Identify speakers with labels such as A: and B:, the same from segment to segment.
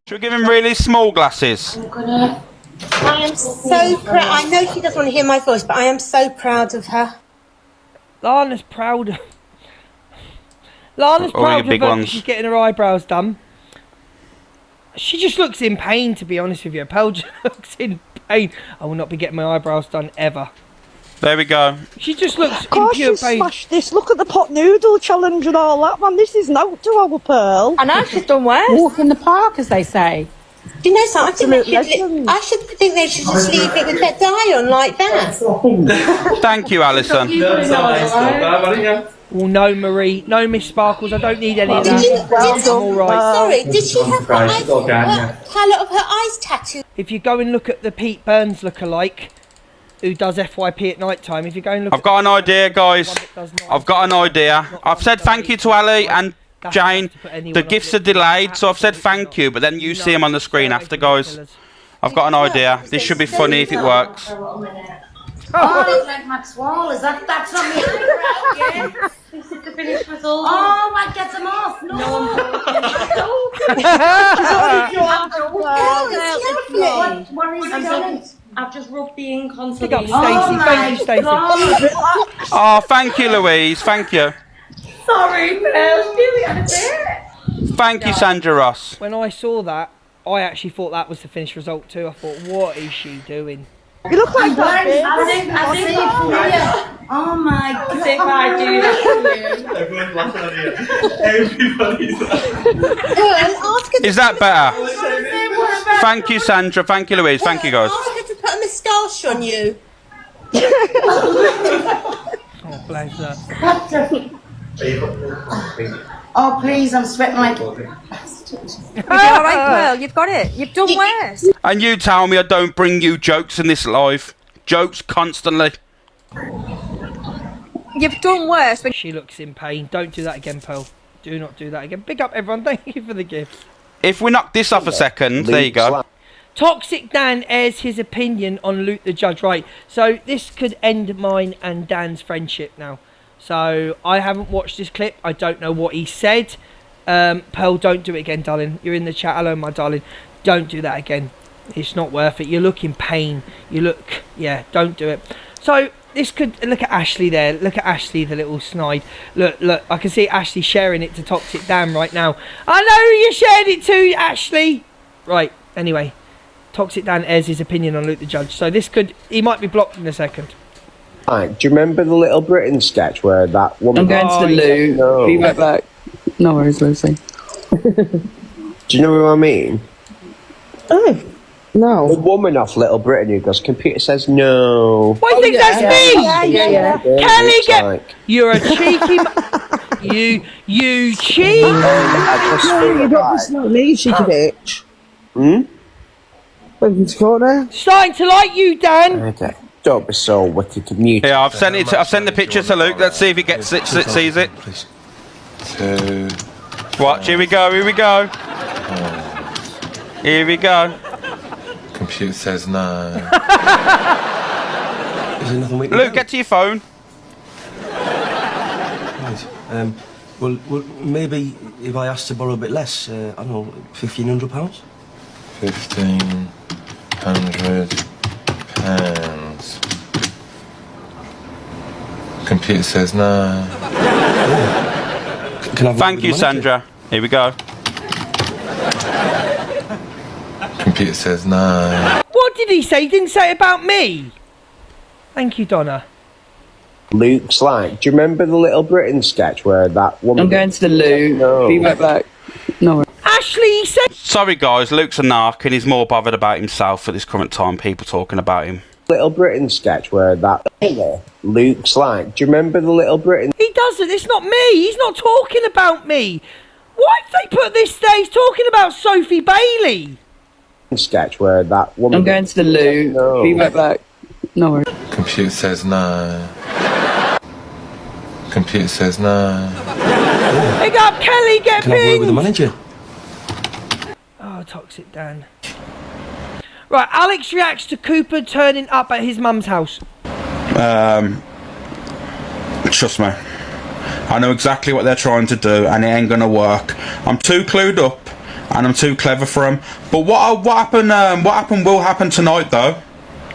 A: Should we give him really small glasses?
B: I am so proud. I know she doesn't want to hear my voice, but I am so proud of her.
C: Lana's proud of her. She's getting her eyebrows done. She just looks in pain, to be honest with you. Pearl just looks in pain. I will not be getting my eyebrows done ever.
A: There we go.
C: She just looks in
D: Gosh,
C: pure
D: you
C: pain.
D: smashed this. Look at the pot noodle challenge and all that, man. This is no to our Pearl.
E: I know, she's done worse. Walk in the park, as they say.
B: Do you know something? I think they should just leave it with their dye on like that.
A: Thank you, Alison.
C: Oh, no, Marie. No, Miss Sparkles. I don't need any of that.
B: Sorry, did she have the colour of her eyes tattooed?
C: If you go and look at the Pete Burns lookalike, who does FYP at night time, if you go and look
A: I've got an idea, guys. I've got an idea. I've said thank you to Ali and Jane. The gifts are delayed, so I've said thank you, but then you see them on the screen after, guys. I've got an idea. This should be funny if it works.
E: Oh, like Max Wall, is that's not me? Yeah. This is the finished result. Oh, I get them off. No. What is it? I've just rubbed the ink on something.
C: Pick up Stacey. Thank you, Stacey.
A: Oh, thank you, Louise. Thank you.
E: Sorry, Pearl. Really had to do it.
A: Thank you, Sandra Ross.
C: When I saw that, I actually thought that was the finished result too. I thought, what is she doing?
D: You look like that.
E: I think oh my God. If I do that to you.
F: Everyone's laughing at you. Everybody's laughing.
A: Is that better? Thank you, Sandra. Thank you, Louise. Thank you, guys.
B: Ask her to put a moustache on you.
C: Oh, bless her.
E: Oh, please, I'm sweating like... You're all right, Pearl. You've got it. You've done worse.
A: And you tell me I don't bring you jokes in this live. Jokes constantly.
E: You've done worse.
C: She looks in pain. Don't do that again, Pearl. Do not do that again. Big up, everyone. Thank you for the gift.
A: If we knock this off a second, there you go.
C: Toxic Dan airs his opinion on Luke the Judge. Right, so this could end mine and Dan's friendship now. So I haven't watched this clip. I don't know what he said. Pearl, don't do it again, darling. You're in the chat. Hello, my darling. Don't do that again. It's not worth it. You look in pain. You look... Yeah, don't do it. So this could... Look at Ashley there. Look at Ashley, the little snide. Look. I can see Ashley sharing it to Toxic Dan right now. I know you shared it too, Ashley. Right, anyway. Toxic Dan airs his opinion on Luke the Judge. So this could... He might be blocked in a second.
G: Right, do you remember the Little Britain sketch where that woman...
H: I'm going to the loo.
G: No.
H: Be right back. No worries, Lucy.
G: Do you know what I mean?
H: Oh, no.
G: The woman off Little Britain who goes, computer says no.
C: What do you think that's me?
D: Yeah.
C: Kelly, get... You're a cheeky... You cheat.
D: You got this not leave, cheeky bitch. Welcome to corner.
C: Starting to like you, Dan.
G: Okay. Don't be so wicked to mute.
A: Yeah, I've sent it. I've sent the picture to Luke. Let's see if he gets it, sees it. Watch. Here we go. Here we go. Here we go.
F: Computer says no. Is there nothing we can
A: Luke,
F: do?
A: get to your phone.
F: Right. Well, maybe if I asked to borrow a bit less, I don't know, £1,500. £1,500. Computer says no. Can I
A: Thank you, Sandra. Here we go.
F: Computer says no.
C: What did he say? He didn't say it about me. Thank you, Donna.
G: Luke's like, do you remember the Little Britain sketch where that woman...
H: I'm going to the loo.
G: No.
H: Be right back. No worries.
C: Ashley, he said...
A: Sorry, guys. Luke's a narc and he's more bothered about himself at this current time. People talking about him.
G: Little Britain sketch where that... Luke's like, do you remember the Little Britain...
C: He doesn't. It's not me. He's not talking about me. Why did they put this there? He's talking about Sophie Bailey.
G: Sketch where that woman...
H: I'm going to the loo.
G: No.
H: Be right back. No worries.
F: Computer says no. Computer says no.
C: Big up, Kelly. Get
F: Can I have a word with the
C: pinned.
F: manager?
C: Oh, Toxic Dan. Right, Alex reacts to Cooper turning up at his mum's house.
A: Trust me. I know exactly what they're trying to do and it ain't gonna work. I'm too clued up and I'm too clever for them. But what happened will happen tonight, though.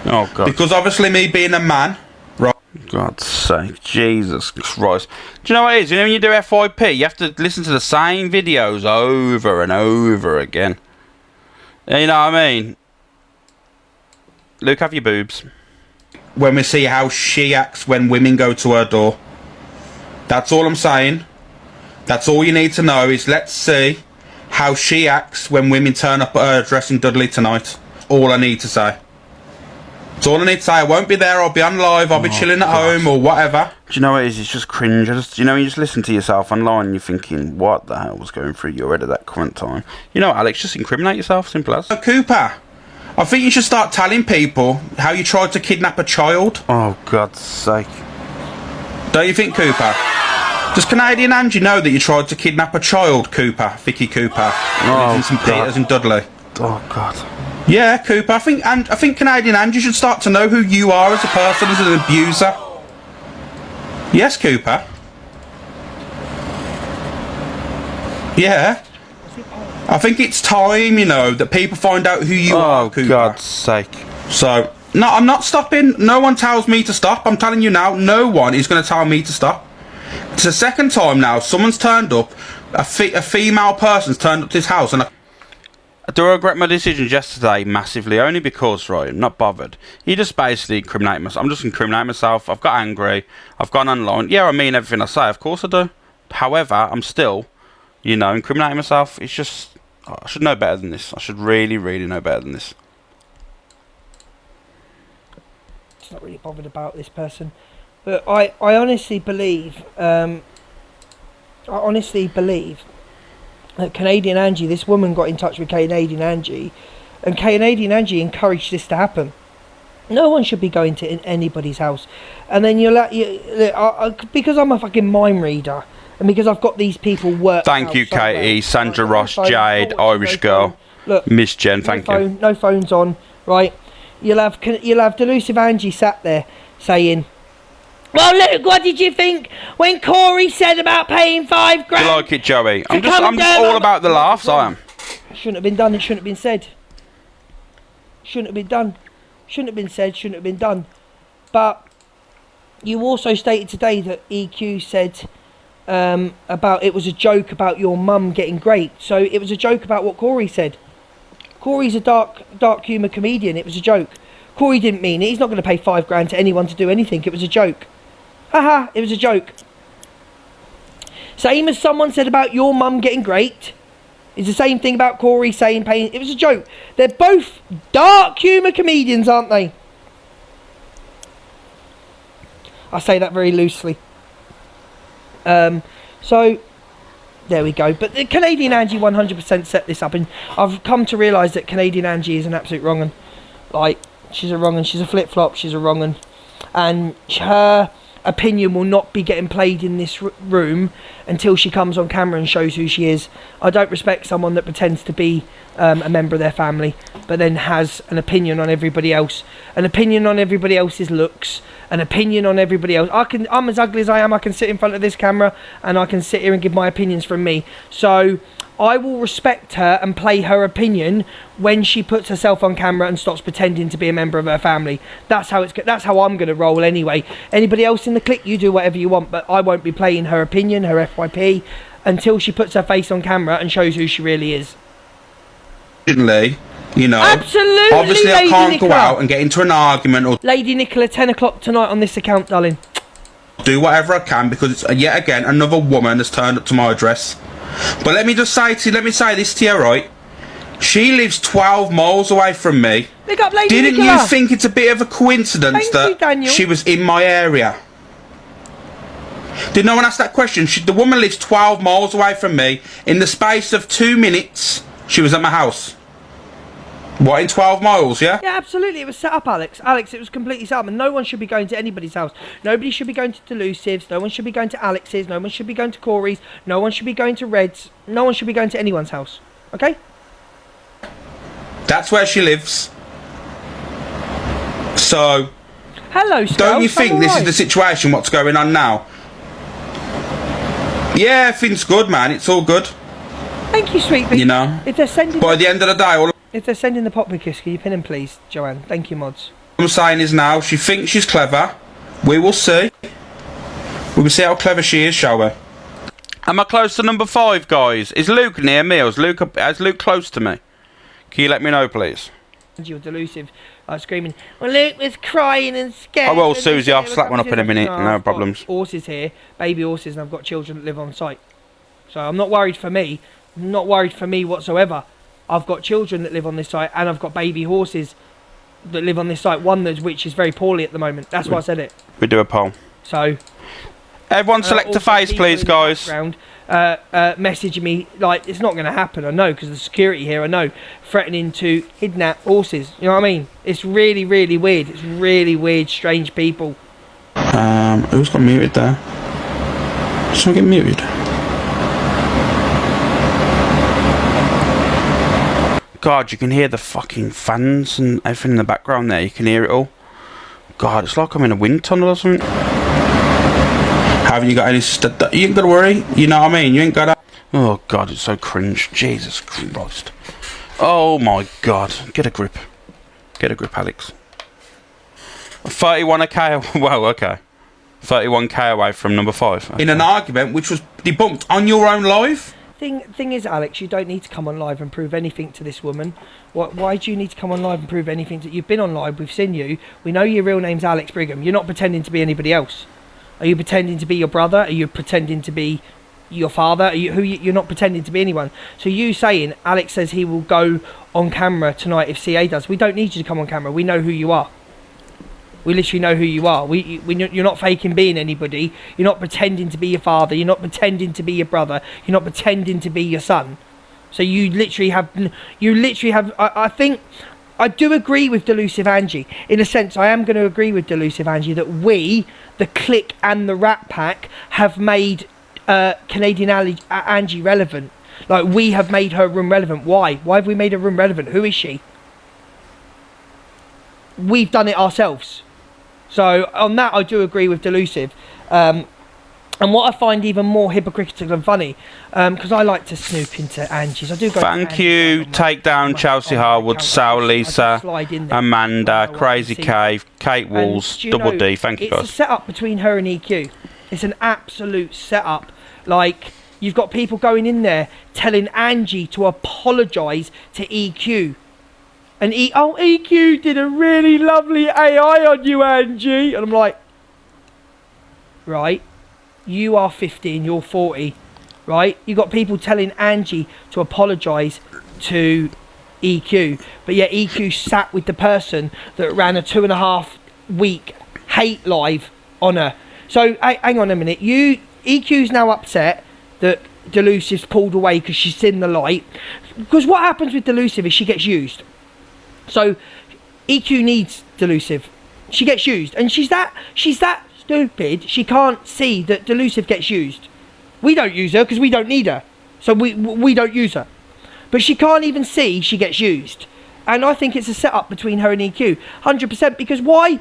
A: Oh God! Because obviously, me being a man, right? God's sake, Jesus Christ! Do you know what it is? You know when you do FYP, you have to listen to the same videos over and over again. You know what I mean? Luke, have your boobs. When we see how she acts when women go to her door. That's all I'm saying. That's all you need to know is let's see how she acts when women turn up at her dressing Dudley tonight. All I need to say. That's all I need to say. I won't be there. I'll be on live. I'll be chilling at home or whatever. Do you know what it is? It's just cringe. You know, you just listen to yourself online and you're thinking, what the hell was going through your head at that current time? You know what, Alex? Just incriminate yourself. Simple as. Cooper, I think you should start telling people how you tried to kidnap a child. Oh, God's sake. Don't you think, Cooper? Does Canadian Angie know that you tried to kidnap a child, Cooper? Vicky Cooper. Oh, in St. Peters in Dudley. Oh, God. Yeah, Cooper. I think Canadian Angie should start to know who you are as a person, as an abuser. Yes, Cooper. Yeah. I think it's time, you know, that people find out who you are, Cooper. Oh, God's sake. So, no, I'm not stopping. No one tells me to stop. I'm telling you now, no one is going to tell me to stop. It's the second time now someone's turned up, a female person's turned up to this house, and I do regret my decisions yesterday massively, only because, right, I'm not bothered. You just basically incriminate myself. I'm just incriminating myself. I've got angry. I've gone online. Yeah, I mean everything I say. Of course I do. However, I'm still, you know, incriminating myself. It's just, I should know better than this. I should really, really know better than this.
C: Just not really bothered about this person. But I honestly believe, that Canadian Angie, this woman got in touch with Canadian Angie, and Canadian Angie encouraged this to happen. No one should be going to anybody's house. And then because I'm a fucking mind reader, and because I've got these people work.
A: Thank you, Katie, Sandra Ross, Jade, Irish girl, look, Miss Jen. Thank you.
C: No phones on, right? You'll have delusive Angie sat there saying, "Well, look, what did you think when Corey said about paying $5 grand?"
A: Do you like it, Joey? I'm just all about the laughs, I am.
C: Shouldn't have been done, it shouldn't have been said. Shouldn't have been done. Shouldn't have been said, shouldn't have been done. But you also stated today that EQ said about it was a joke about your mum getting great. So it was a joke about what Corey said. Corey's a dark humour comedian, it was a joke. Corey didn't mean it, he's not going to pay $5 grand to anyone to do anything, it was a joke. Haha, it was a joke. Same as someone said about your mum getting great. It's the same thing about Corey saying paying. It was a joke. They're both dark humour comedians, aren't they? I say that very loosely. So, there we go. But the Canadian Angie 100% set this up. And I've come to realise that Canadian Angie is an absolute wrong 'un. Like, she's a wrong 'un. She's a flip-flop. She's a wrong 'un. And her opinion will not be getting played in this room until she comes on camera and shows who she is. I don't respect someone that pretends to be a member of their family but then has an opinion on everybody else, an opinion on everybody else's looks, an opinion on everybody else. I'm as ugly as I am. I can sit in front of this camera and I can sit here and give my opinions from me. So I will respect her and play her opinion when she puts herself on camera and stops pretending to be a member of her family. That's how I'm going to roll anyway. Anybody else in the clique, you do whatever you want, but I won't be playing her opinion, her FYP, until she puts her face on camera and shows who she really is.
A: You know,
C: absolutely.
A: Obviously, I can't go out and get into an argument or
C: Lady Nicola, 10 o'clock tonight on this account, darling.
A: Do whatever I can because it's yet again another woman has turned up to my address. But let me say this to you, right? She lives 12 miles away from me.
C: Big up, Lady
A: Didn't
C: Nicola.
A: you think it's a bit of a coincidence that she was in my area? Did no one ask that question? The woman lives 12 miles away from me. In the space of 2 minutes, she was at my house. What, in 12 miles, yeah?
C: Yeah, absolutely. It was set up, Alex. Alex, it was completely set up. And no one should be going to anybody's house. Nobody should be going to Delusive's. No one should be going to Alex's. No one should be going to Corey's. No one should be going to Red's. No one should be going to anyone's house. Okay?
A: That's where she lives. So...
C: Hello, Scout.
A: Don't you think this is the situation, what's going on now? Yeah, everything's good, man. It's all good.
C: Thank you, sweet pea.
A: You know.
C: If they're sending...
A: By the end of the day, all
C: If they're sending the Pop Kiss, can you pin them, please, Joanne? Thank you, mods.
A: I'm saying is now, she thinks she's clever. We will see. We will see how clever she is, shall we? Am I close to number 5, guys? Is Luke near me, or is Luke close to me? Can you let me know, please?
C: You're delusive. Screaming, well, Luke was crying and scared.
A: I will, Susie. I'll slap one up in a minute. No problems.
C: Horses here, baby horses, and I've got children that live on site. So I'm not worried for me. I'm not worried for me whatsoever. I've got children that live on this site, and I've got baby horses that live on this site. One which is very poorly at the moment. That's why I said it.
A: We do a poll.
C: So
A: everyone select a face, please, guys.
C: Messaging me like it's not going to happen. I know, because the security here, I know, threatening to kidnap horses. You know what I mean? It's really, really weird. It's really weird, strange people.
A: Who's got muted there? Should I get muted? God, you can hear the fucking fans and everything in the background there. You can hear it all. God, it's like I'm in a wind tunnel or something. Haven't you got any you ain't got to worry. You know what I mean? You ain't got to... Oh, God, it's so cringe. Jesus Christ. Oh, my God. Get a grip. Get a grip, Alex. 31k... Well, okay. 31k away from number 5. Okay. In an argument which was debunked on your own live?
C: Thing is, Alex, you don't need to come on live and prove anything to this woman. Why do you need to come on live and prove anything? You've been on live, we've seen you. We know your real name's Alex Brigham. You're not pretending to be anybody else. Are you pretending to be your brother? Are you pretending to be your father? You're not pretending to be anyone. So you saying Alex says he will go on camera tonight if CA does. We don't need you to come on camera. We know who you are. We literally know who you are. You're not faking being anybody. You're not pretending to be your father. You're not pretending to be your brother. You're not pretending to be your son. So you literally have. I think I do agree with Delusive Angie. In a sense, I am going to agree with Delusive Angie that we, the Click and the Rat Pack, have made Canadian Angie relevant. Like, we have made her room relevant. Why? Why have we made her room relevant? Who is she? We've done it ourselves. So on that, I do agree with Delusive. And what I find even more hypocritical and funny, because I like to snoop into Angie's. I do go.
A: Thank you. Take down Chelsea Harwood, Sal, Lisa, Amanda, Crazy Cave, Kate Walls, Double D. Thank you, guys.
C: It's a setup between her and EQ. It's an absolute setup. Like, you've got people going in there telling Angie to apologise to EQ. And EQ did a really lovely AI on you, Angie. And I'm like, right, you are 50 and you're 40, right? You got people telling Angie to apologise to EQ, but yet EQ sat with the person that ran a 2.5 week hate live on her. So hang on a minute, EQ's now upset that Delusive's pulled away because she's seen the light. Because what happens with Delusive is she gets used. So EQ needs Delusive. She gets used, and she's that stupid. She can't see that Delusive gets used. We don't use her because we don't need her, so we don't use her. But she can't even see she gets used, and I think it's a setup between her and EQ, 100%. Because why?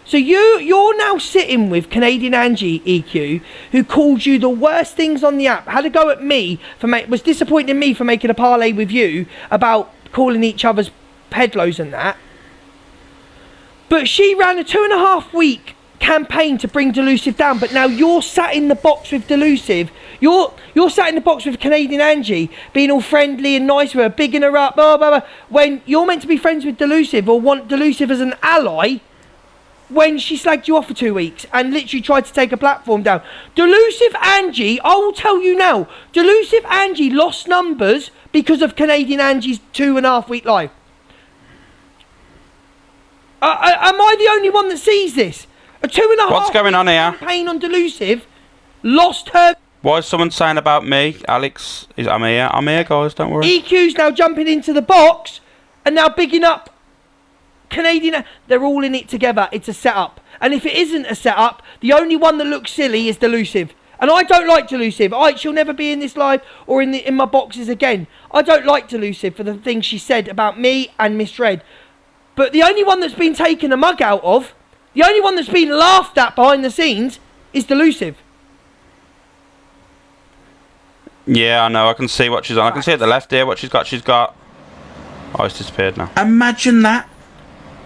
C: So you're now sitting with Canadian Angie, EQ, who called you the worst things on the app. Had a go at me was disappointed in me for making a parlay with you about calling each other's pedlos and that. But she ran a 2.5 week campaign to bring Delusive down, but now you're sat in the box with Delusive. You're sat in the box with Canadian Angie, being all friendly and nice with her, bigging her up, blah, blah, blah, when you're meant to be friends with Delusive or want Delusive as an ally, when she slagged you off for 2 weeks and literally tried to take a platform down. Delusive Angie, I will tell you now, Delusive Angie lost numbers because of Canadian Angie's 2.5 week live. Am I the only one that sees this? A 2.5
A: What's going on here?
C: Campaign on Delusive lost her.
A: Why is someone saying about me? Alex, I'm here. I'm here, guys. Don't worry.
C: EQ's now jumping into the box and now bigging up Canadian. They're all in it together. It's a setup. And if it isn't a setup, the only one that looks silly is Delusive. And I don't like Delusive. She'll never be in this live or in my boxes again. I don't like Delusive for the things she said about me and Miss Red. But the only one that's been taken a mug out of, the only one that's been laughed at behind the scenes is Delusive.
A: Yeah, I know. I can see what she's on. I can see at the left here what she's got. She's got... Oh, it's disappeared now.
I: Imagine that.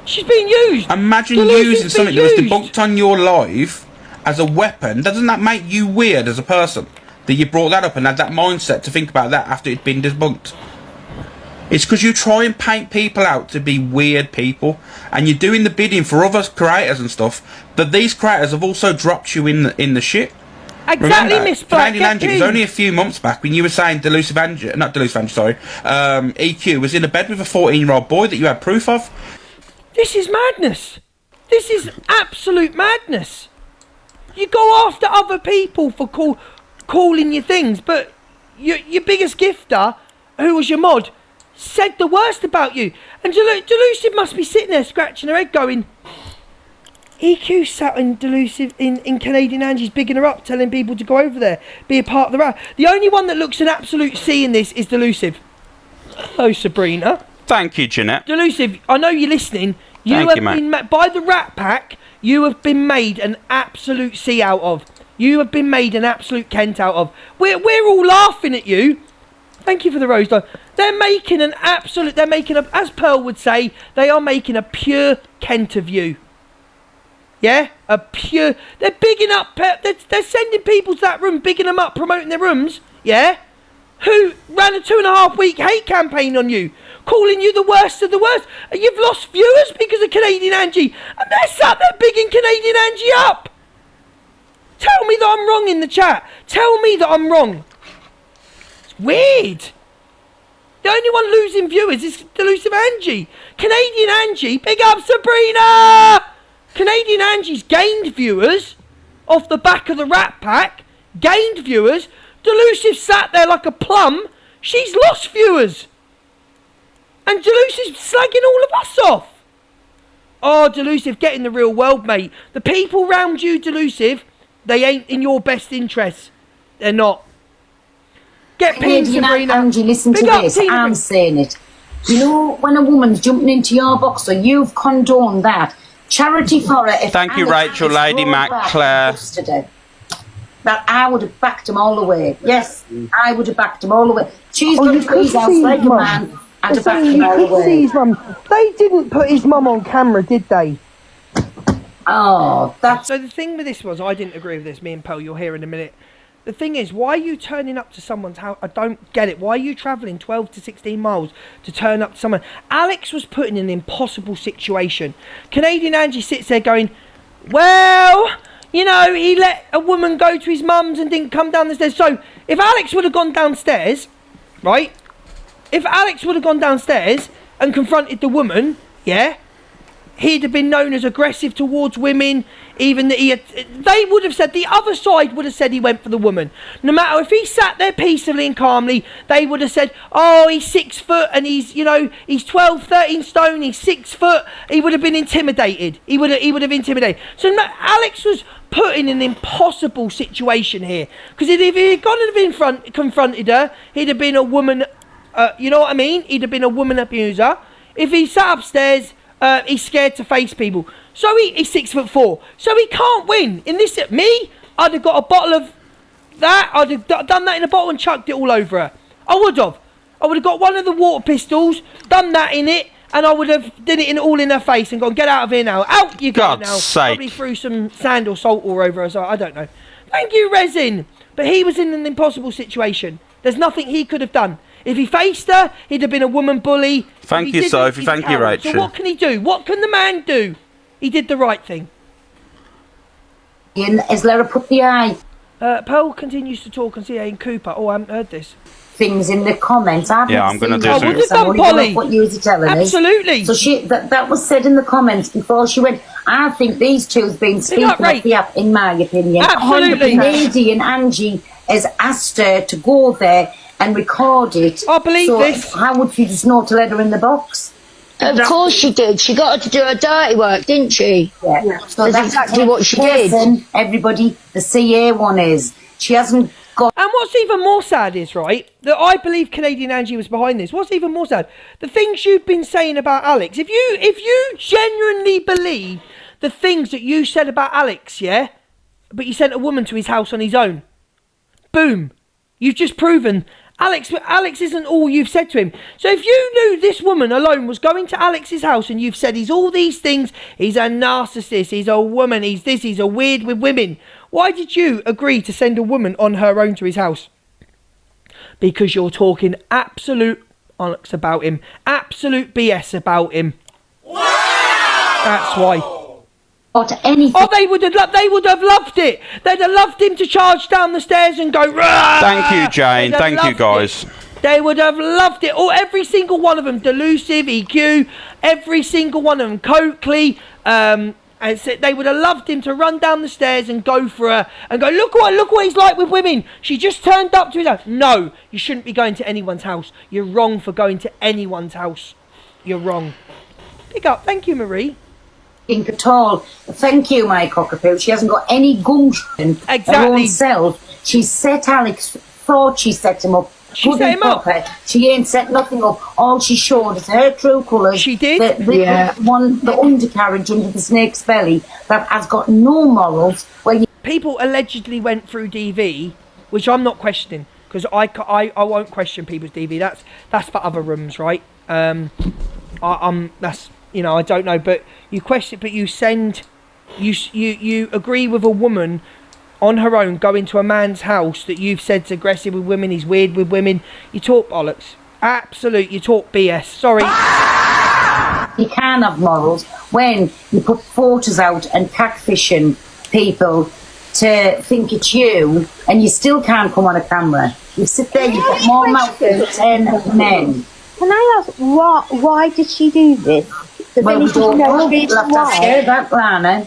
C: She's being used.
I: Imagine using something that was debunked on your live as a weapon. Doesn't that make you weird as a person? That you brought that up and had that mindset to think about that after it's been debunked. It's because you try and paint people out to be weird people, and you're doing the bidding for other creators and stuff, but these creators have also dropped you in the shit.
C: Exactly, Miss Black.
I: Canadian Angie, it was only a few months back when you were saying Delusive Angie, not Delusive Angie, sorry, EQ was in a bed with a 14-year-old boy that you had proof of.
C: This is madness. This is absolute madness. You go after other people for calling you things, but your biggest gifter, who was your mod, said the worst about you. And Delusive must be sitting there scratching her head going, EQ sat in Delusive in Canadian Angie's bigging her up, telling people to go over there, be a part of the row. The only one that looks an absolute C in this is Delusive. Hello, Sabrina.
A: Thank you, Jeanette.
C: Delusive, I know you're listening. You have been by the Rat Pack. You have been made an absolute C out of. You have been made an absolute Kent out of. We're all laughing at you. Thank you for the rose, though. They're making an absolute... They're making a... As Pearl would say, they are making a pure Kent of you. Yeah? A pure... They're bigging up... They're sending people to that room, bigging them up, promoting their rooms. Yeah? Who ran a 2.5-week hate campaign on you. Calling you the worst of the worst. And you've lost viewers because of Canadian Angie. And they're sat there bigging Canadian Angie up. Tell me that I'm wrong in the chat. Tell me that I'm wrong. Weird. The only one losing viewers is Delusive Angie. Canadian Angie, big up Sabrina! Canadian Angie's gained viewers off the back of the Rat Pack. Gained viewers. Delusive sat there like a plum. She's lost viewers. And Delusive's slagging all of us off. Oh, Delusive, get in the real world, mate. The people round you, Delusive, they ain't in your best interests. They're not. Get pinned, Sabrina.
E: Angie, listen to this. I'm saying it. You know, when a woman's jumping into your boxer, you've condoned that. Charity for it.
A: Thank you, Rachel, Lady Mac, Claire.
E: That I would have backed him all the way. Yes, I would have backed him all the way. She's going to put his house like a man and to back him all the way.
C: They didn't put his mum on camera, did they?
E: Oh, that's...
C: So the thing with this was, I didn't agree with this. Me and Pearl, you'll hear in a minute. The thing is, why are you turning up to someone's house? I don't get it. Why are you travelling 12 to 16 miles to turn up to someone? Alex was put in an impossible situation. Canadian Angie sits there going, well, you know, he let a woman go to his mum's and didn't come down the stairs. So if Alex would have gone downstairs, right? If Alex would have gone downstairs and confronted the woman, yeah, he'd have been known as aggressive towards women. Even that they would have said, the other side would have said he went for the woman. No matter if he sat there peacefully and calmly, they would have said, oh, he's 6 foot and he's, you know, he's 12, 13 stone, he's 6 foot. He would have been intimidated. He would have intimidated. So Alex was put in an impossible situation here. Because if he had gone and have confronted her, he'd have been a woman, you know what I mean? He'd have been a woman abuser. If he sat upstairs, he's scared to face people. So he's 6'4", so he can't win. In this, me, I'd have got a bottle of that. I'd have done that in a bottle and chucked it all over her. I would have got one of the water pistols, done that in it, and I would have did it all in her face and gone, get out of here now. Out you go now.
A: God's sake.
C: Probably threw some sand or salt all over her. So I don't know. Thank you, Resin. But he was in an impossible situation. There's nothing he could have done. If he faced her, he'd have been a woman bully.
A: Thank you, Sophie. Thank you, Rachel.
C: So what can he do? What can the man do? He did the right thing.
E: Is Lara put the eye?
C: Pearl continues to talk and say, Cooper. Oh, I haven't heard this.
E: Things in the comments.
A: Yeah, I'm going to do
C: something.
A: something.
C: Would have done, Polly.
E: What you were telling us.
C: Absolutely.
E: So that was said in the comments before she went. I think these two have been speaking up the app, in my opinion.
C: Absolutely.
E: Lady and Angie has asked her to go there and record it.
C: I believe this.
E: How would you just know to let her in the box?
J: Of course she did. She got her to do her dirty work, didn't she?
E: Yeah. So
J: that's exactly what she did.
E: Everybody, the CA one is. She hasn't got...
C: And what's even more sad is, right, that I believe Canadian Angie was behind this. What's even more sad? The things you've been saying about Alex. If you genuinely believe the things that you said about Alex, yeah, but you sent a woman to his house on his own, boom, You've just proven Alex isn't all you've said to him. So if you knew this woman alone was going to Alex's house and you've said he's all these things, he's a narcissist, he's a woman, he's this, he's a weird with women, why did you agree to send a woman on her own to his house? Because you're talking absolute bollocks about him, absolute BS about him. That's why.
E: Or to anything.
C: Oh, they would have loved it. They'd have loved him to charge down the stairs and go. Rah!
A: Thank you, Jane. Thank you, guys.
C: They would have loved it. Oh, every single one of them. Delusive, EQ, every single one of them. Coakley. And so they would have loved him to run down the stairs and go for her and go, look what he's like with women. She just turned up to his house. No, you shouldn't be going to anyone's house. You're wrong for going to anyone's house. You're wrong. Pick up. Thank you, Marie.
E: At all. Thank you, my cockapoo. She hasn't got any gumption.
C: Exactly.
E: Her own self. She set Alex, thought she set him up.
C: She set him up.
E: She ain't set nothing up. All she showed is her true colours.
C: She did.
E: The undercarriage under the snake's belly that has got no morals.
C: People allegedly went through DV, which I'm not questioning, because I won't question people's DV. That's for other rooms, right? That's, you know, I don't know, but you question, but you agree with a woman on her own going to a man's house that you've said's aggressive with women, he's weird with women. You talk bollocks. Absolute, you talk BS. Sorry.
E: You can have morals when you put photos out and catfishing people to think it's you, and you still can't come on a camera. You sit there, you've got more mouth than 10 men.
B: Can I ask, why did she do this?
E: Well, we don't know. We'll have to ask her that, Lana.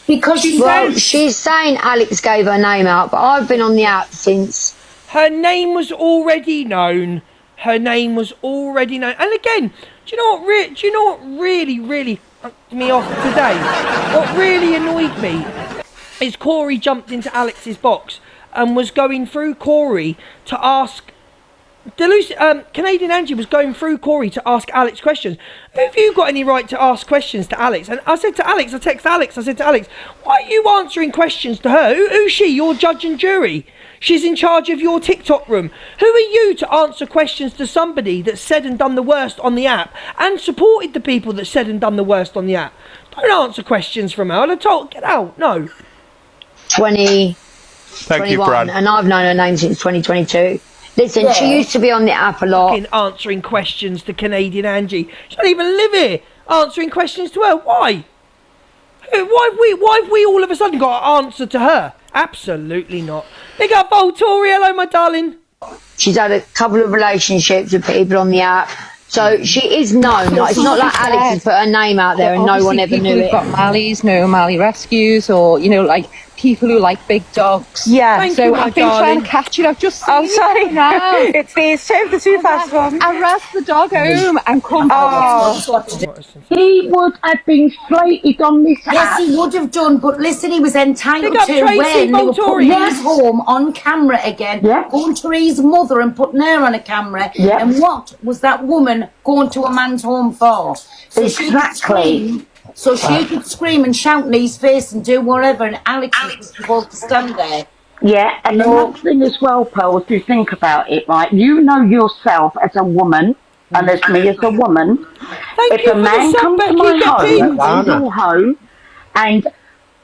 E: Because
J: she's saying Alex gave her name out, but I've been on the app since.
C: Her name was already known. Her name was already known. And again, do you know what really fucked me off today? What really annoyed me is Corey jumped into Alex's box and was going through Corey to ask. Canadian Angie was going through Corey to ask Alex questions. Have you got any right to ask questions to Alex? And I said to Alex, I texted Alex, I said to Alex, why are you answering questions to her? Who's she? Your judge and jury. She's in charge of your TikTok room. Who are you to answer questions to somebody that said and done the worst on the app and supported the people that said and done the worst on the app? Don't answer questions from her. I'd have told, get out. No.
J: 21,
A: Thank you, Brad.
J: and I've known her name since 2022. Listen, she used to be on the app a lot.
C: Answering questions to Canadian Angie. She don't even live here. Answering questions to her. Why? Why have we all of a sudden got an answer to her? Absolutely not. Big up, Tori. Hello, my darling.
J: She's had a couple of relationships with people on the app. So she is known. Like, it's not like Alex has put her name out there and no one ever knew it.
K: Got Mallies, Mally Rescues, or, you know, like people who like big dogs.
D: Yeah.
K: So I've been trying to catch it. I've just seen
D: sorry.
K: now.
D: It's these two, the two first ones.
K: I rushed the dog home and come
E: He would have been slated on this app. Yes, he would have done, but listen, he was entitled to when they were putting his home on camera again, going to his mother and putting her on a camera. And what was that woman going to a man's home for? So exactly. So she could scream and shout in his face and do whatever, and Alex was supposed to stand there.
L: Yeah, and the next thing as well, Pearl, if you think about it, right, you know yourself as a woman, and as me as a woman, if a man comes to my home, your home, and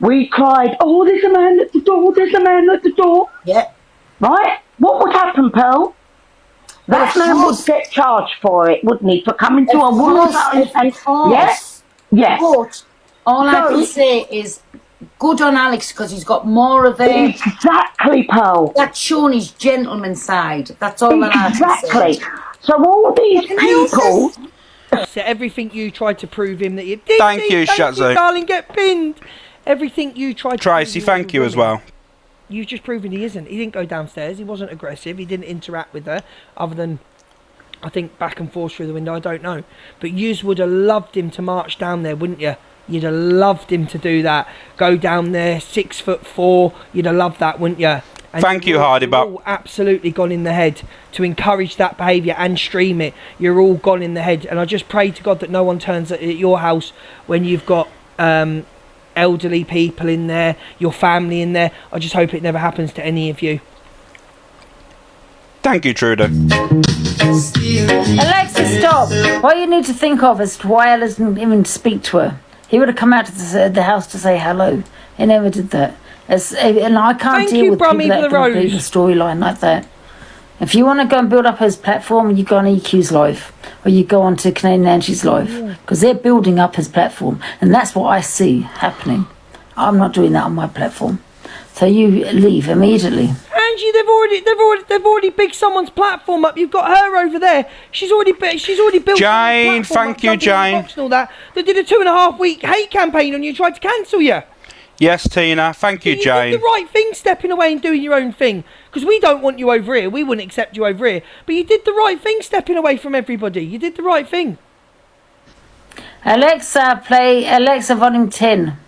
L: we cried, oh, there's a man at the door, there's a man at the door.
E: Yeah.
L: Right? What would happen, Pearl? That man would get charged for it, wouldn't he? For coming to a woman's house and... Yes. Yes.
E: But all I can say is good on Alex because he's got more of a...
L: Exactly, Pearl.
E: That's shown his gentleman side. That's all that I can say.
L: Exactly. So all these people...
C: So everything you tried to prove him that you did.
A: Thank you, Shazzy.
C: Darling, get pinned. Everything you tried to
A: Tracy, thank you as well.
C: You've just proven he isn't. He didn't go downstairs. He wasn't aggressive. He didn't interact with her other than... I think back and forth through the window, I don't know. But yous would have loved him to march down there, wouldn't you? You'd have loved him to do that. Go down there, 6'4". You'd have loved that, wouldn't you? And
A: thank you, Hardy Bop.
C: Absolutely gone in the head to encourage that behaviour and stream it. You're all gone in the head. And I just pray to God that no one turns at your house when you've got elderly people in there, your family in there. I just hope it never happens to any of you.
A: Thank you, Trudy.
E: Alexa, stop. What you need to think of is why Alice didn't even speak to her. He would have come out to the house to say hello. He never did that. And I can't deal with people that believe a storyline like that. If you want to go and build up his platform, you go on EQ's live, or you go on to Canadian Angie's live, because they're building up his platform, and that's what I see happening. I'm not doing that on my platform, so you leave immediately.
C: Angie, they've already bigged someone's platform up. You've got her over there. She's already built.
A: Jane, thank you, Jane.
C: And all that. They did a 2.5 week hate campaign on you, tried to cancel you.
A: Yes, Tina. Thank you, Jane.
C: You did the right thing, stepping away and doing your own thing. Because we don't want you over here. We wouldn't accept you over here. But you did the right thing, stepping away from everybody. You did the right thing.
E: Alexa, play Alexa Volume 10.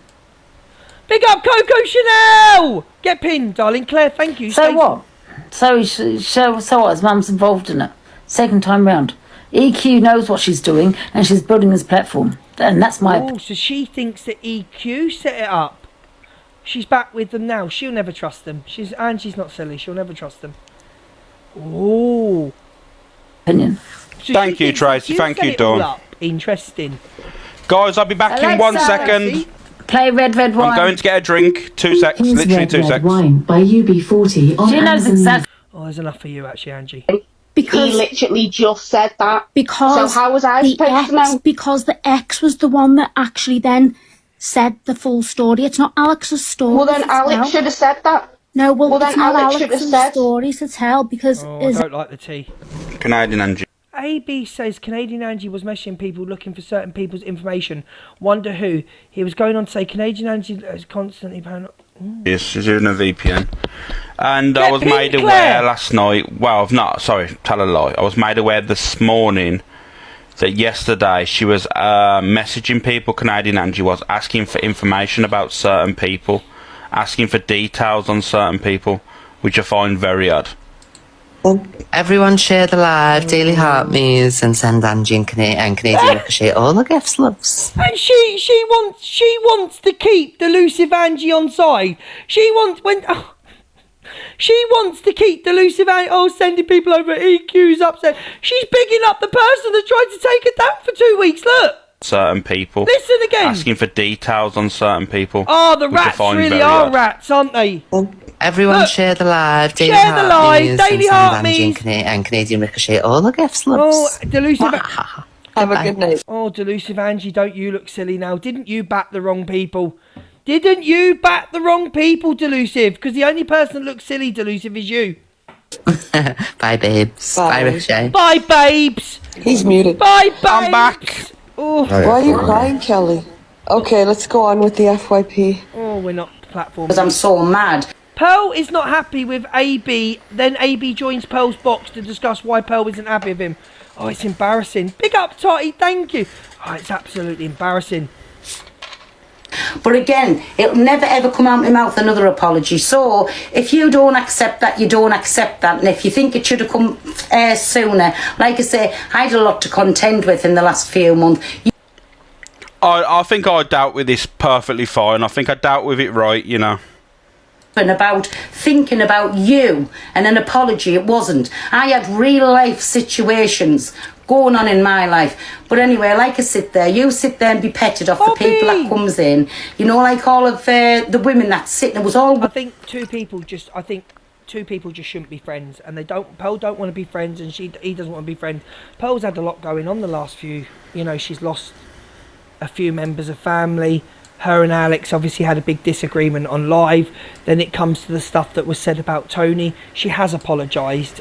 C: Big up Coco Chanel! Get pinned, darling. Claire, thank you.
E: So what? So what? His mum's involved in it. Second time round. EQ knows what she's doing, and she's building this platform. And that's my...
C: Oh, so she thinks that EQ set it up. She's back with them now. She'll never trust them. Angie's not silly. She'll never trust them. Oh.
E: Opinion.
C: So
A: thank you, Tracy. Thank you, Dawn.
C: Interesting.
A: Guys, I'll be back
E: Alexa,
A: in 1 second.
E: Play Red Wine.
A: I'm going to get a drink. 2 seconds. Literally 2 seconds.
M: Wine by UB40 on
E: She knows exactly.
C: Oh, there's enough for you, actually, Angie.
D: Because
N: he literally just said that.
D: Because
N: so how was I supposed to know?
D: Because the ex was the one that actually then said the full story. It's not Alex's story.
N: Well, then Alex should have said that.
D: No, well
N: then
D: it's not
N: Alex should have
D: Alex's
N: said.
D: story to tell because...
C: I don't like the tea.
A: Canadian Angie.
C: AB says Canadian Angie was messaging people looking for certain people's information. Wonder who. He was going on to say Canadian Angie is constantly...
A: Yes, she's doing a VPN. And I was made aware last night... Well, I've not... Sorry, tell a lie. I was made aware this morning that yesterday she was messaging people, Canadian Angie was, asking for information about certain people, asking for details on certain people, which I find very odd.
O: Everyone share the live, Daily Heart Muse, and send Angie and Canadian Ricochet all the gifts, loves.
C: And she wants to keep delusive Angie on side. She wants to keep delusive Angie. Oh, sending people over. EQ's upset. She's bigging up the person that tried to take her down for 2 weeks. Look.
A: Certain people.
C: Listen again.
A: Asking for details on certain people.
C: Oh, the rats really are rats, aren't they?
O: Everyone share the live, Daily
C: share the live,
O: Muse,
C: Daily
O: and
C: Heart
O: send Angie
C: Muse.
O: and Canadian Ricochet all the gifts, loves.
C: Oh, delusive.
O: Have a good night.
C: Oh, delusive Angie, don't you look silly now? Didn't you bat the wrong people? Didn't you bat the wrong people, delusive? Because the only person that looks silly, delusive, is you.
O: Bye, babes. Bye, Ricochet.
C: Bye, babes.
H: He's muted.
C: Bye, babes.
A: I'm back.
C: Oh.
H: Why are you crying, Kelly? Okay, let's go on with the FYP.
C: Oh, we're not platform.
E: Because I'm so mad.
C: Pearl is not happy with AB. Then AB joins Pearl's box to discuss why Pearl isn't happy with him. Oh, it's embarrassing. Big up, Totty. Thank you. Oh, it's absolutely embarrassing.
E: But again, it'll never ever come out of my mouth another apology. So if you don't accept that, you don't accept that. And if you think it should have come sooner, like I say, I had a lot to contend with in the last few months.
A: I think I dealt with this perfectly fine. I think I dealt with it right, you know.
E: And about thinking about you and an apology, it wasn't. I had real life situations going on in my life. But anyway, like I sit there, you sit there and be petted off the people that comes in. You know, like all of the women that sit there was all...
C: I think two people just shouldn't be friends, and Pearl don't want to be friends, and he doesn't want to be friends. Pearl's had a lot going on the last few, you know, she's lost a few members of family. Her and Alex obviously had a big disagreement on live. Then it comes to the stuff that was said about Tony. She has apologised.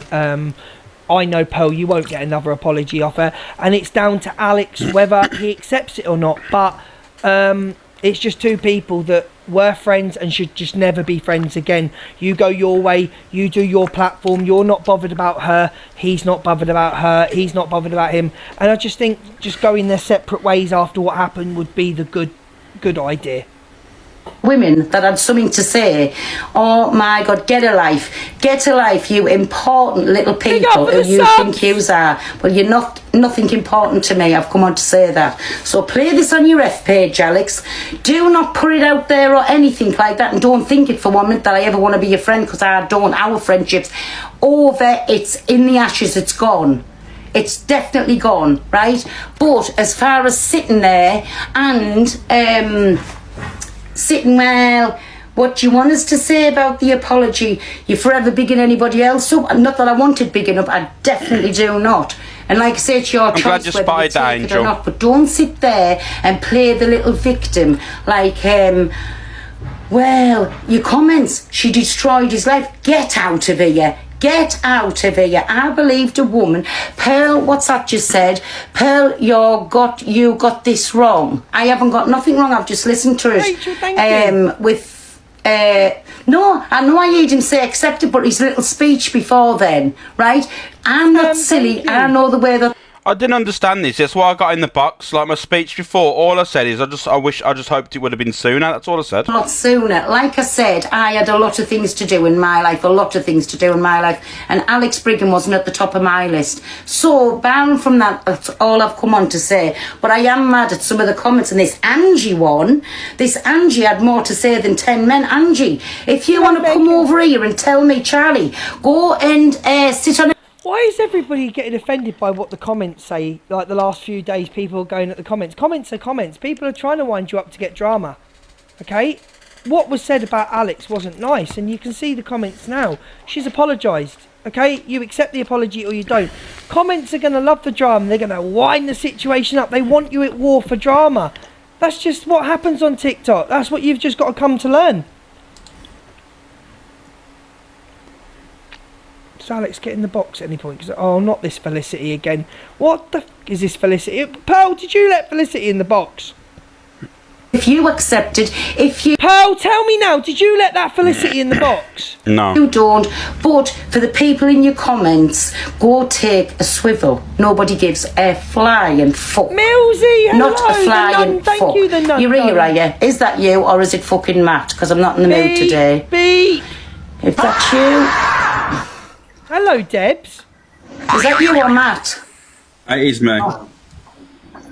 C: I know, Pearl, you won't get another apology off her, and it's down to Alex whether he accepts it or not. But it's just two people that were friends and should just never be friends again. You go your way, you do your platform, you're not bothered about her, he's not bothered about her, he's not bothered about him. And I just think just going their separate ways after what happened would be the good idea.
E: women that had something to say. Oh my God, get a life, you important little people who you think yous are. Well, you're not nothing important to me. I've come on to say that. So play this on your F page, Alex. Do not put it out there or anything like that, and don't think it for one minute that I ever want to be your friend, because I don't. Our friendship's over. It's in the ashes. It's gone. It's definitely gone, right? But as far as sitting there and well, what do you want us to say about the apology? You're forever bigging anybody else up. Not that I wanted bigging up, I definitely do not. And like I say, it's your choice whether you take it or not. But don't sit there and play the little victim like, well, your comments, she destroyed his life. Get out of here. Get out of here. I believed a woman. Pearl, what's that you said? Pearl, you got this wrong. I haven't got nothing wrong. I've just listened to it.
C: Rachel, thank you.
E: No, I know I heard him say accepted, but his little speech before then, right? I'm not silly. I know the way that...
A: I didn't understand this. That's why I got in the box. Like my speech before, all I said is I just hoped it would have been sooner. That's all I said.
E: Not sooner. Like I said, I had a lot of things to do in my life. And Alex Brigham wasn't at the top of my list. So, bound from that, that's all I've come on to say. But I am mad at some of the comments. And this Angie one, had more to say than 10 men. Angie, if you want to come over here and tell me, Charlie, go and sit on...
C: Why is everybody getting offended by what the comments say? Like the last few days, people are going at the comments. Comments are comments. People are trying to wind you up to get drama. Okay? What was said about Alex wasn't nice, and you can see the comments now. She's apologised. Okay? You accept the apology or you don't. Comments are going to love the drama. They're going to wind the situation up. They want you at war for drama. That's just what happens on TikTok. That's what you've just got to come to learn. Alex, get in the box at any point. Cause, oh, not this Felicity again. What the f is this Felicity? Pearl, did you let Felicity in the box?
E: If you accepted,
C: Pearl, tell me now, did you let that Felicity in the box?
A: No.
E: You don't. But for the people in your comments, go take a swivel. Nobody gives a flying fuck.
C: Millsy, hello.
E: Not a flying fuck.
C: Thank you, the nun.
E: You're here, are you? Is that you, or is it fucking Matt? Because I'm not in the mood today.
C: Beep.
E: If that's you...
C: Hello, Debs.
E: Is that you or Matt?
I: It is me.
E: Oh.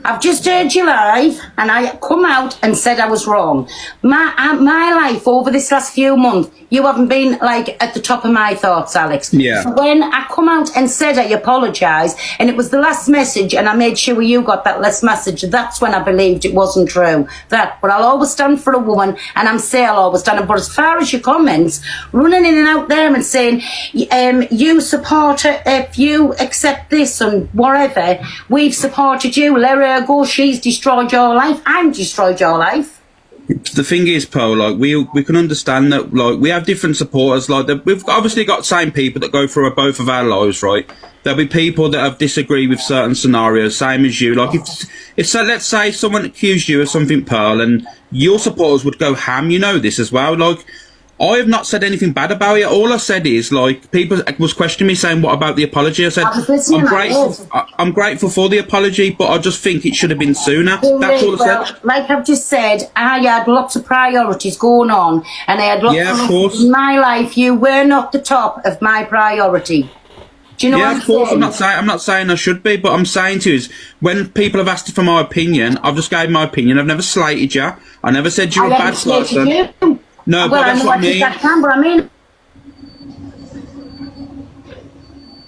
E: I've just heard you live, and I come out and said I was wrong. My life over this last few months, you haven't been like at the top of my thoughts, Alex.
I: Yeah.
E: So when I come out and said I apologise, and it was the last message, and I made sure you got that last message, that's when I believed it wasn't true. But I'll always stand for a woman, and I'm say I'll always stand. But as far as your comments, running in and out there and saying, you support her, if you accept this and whatever, we've supported you, let her go, she's destroyed your life, I'm destroyed your life.
I: The thing is, Paul, like we can understand that, like we have different supporters. Like we've obviously got same people that go through both of our lives, right? There'll be people that have disagreed with certain scenarios, same as you. Like if so, let's say someone accused you of something, Pearl, and your supporters would go ham. You know this as well. Like I have not said anything bad about it. All I said is, like, people was questioning me, saying, what about the apology? I said, I'm grateful for the apology, but I just think it should have been sooner. That's all I said.
E: Like I've just said, I had lots of priorities going on, and I had lots
I: of course.
E: In my life. You were not the top of my priority. Do you know what I'm
I: of course,
E: saying?
I: I'm not saying I should be, but I'm saying to you is, when people have asked for my opinion, I've just gave my opinion. I've never slated you. I never said you're a bad person.
E: You.
I: No,
E: well,
I: but that's what I mean.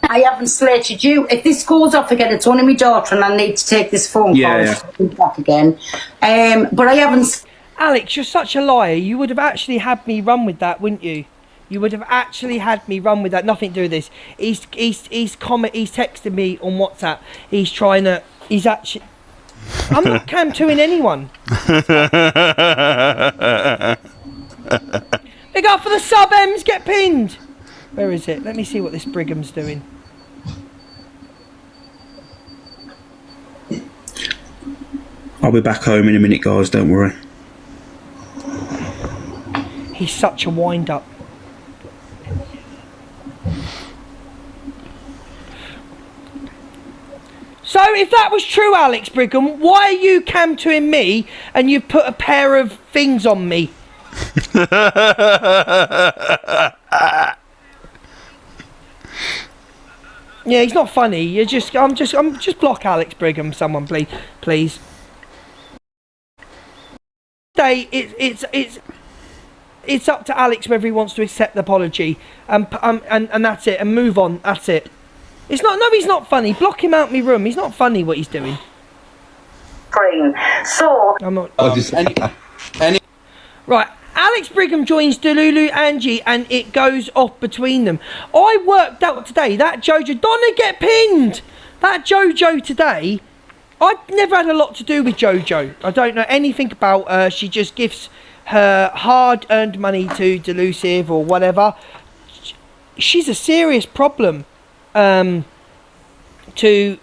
E: I haven't slated you. If this goes off again, it's only my daughter, and I need to take this phone call back again. But I haven't.
C: Alex, you're such a liar. You would have actually had me run with that, wouldn't you? You would have actually had me run with that. Nothing to do with this. He's texting me on WhatsApp. He's actually. I'm not cam-2ing anyone. Big up for the sub, Ems, get pinned. Where is it? Let me see what this Brigham's doing.
I: I'll be back home in a minute, guys, don't worry.
C: He's such a wind-up. So if that was true, Alex Brigham, why are you cam-2ing me and you've put a pair of things on me? Yeah, he's not funny. I'm just block Alex Brigham. Someone, please. It's up to Alex whether he wants to accept the apology, and that's it, and move on. That's it. He's not funny. Block him out my room. He's not funny what he's doing.
L: So
C: I'm not.
I: Any
C: Right. Alex Brigham joins Delulu Angie and it goes off between them. I worked out today that Jojo, Donna get pinned. That Jojo today, I've never had a lot to do with Jojo. I don't know anything about her. She just gives her hard-earned money to Delusive or whatever. She's a serious problem. This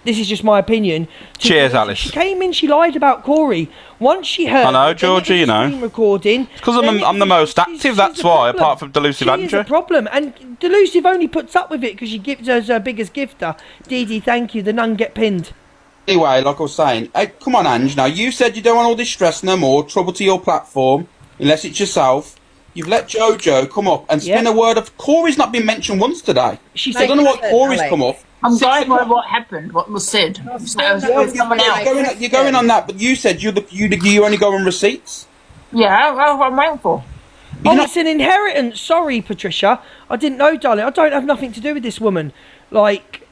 C: is just my opinion.
A: Cheers, Alice.
C: She came in, she lied about Corey. Once she heard...
A: I know, Georgie, you know.
C: Recording.
A: Because I'm the most active, that's why, apart from Delusive Andrew.
C: She is a problem, and Delusive only puts up with it because she gives us her biggest gifter. Dee Dee, thank you, the nun get pinned.
I: Anyway, like I was saying, hey, come on, Ange, now, you said you don't want all this stress no more, trouble to your platform, unless it's yourself. You've let Jojo come up and spin a word of... Corey's not been mentioned once today. I don't know what Corey's come up.
L: I'm going by what happened, what was said.
I: You're going on that, but you said you only go on receipts.
L: Yeah, that's what I'm waiting for.
C: It's an inheritance. Sorry, Patricia. I didn't know, darling. I don't have nothing to do with this woman. Like,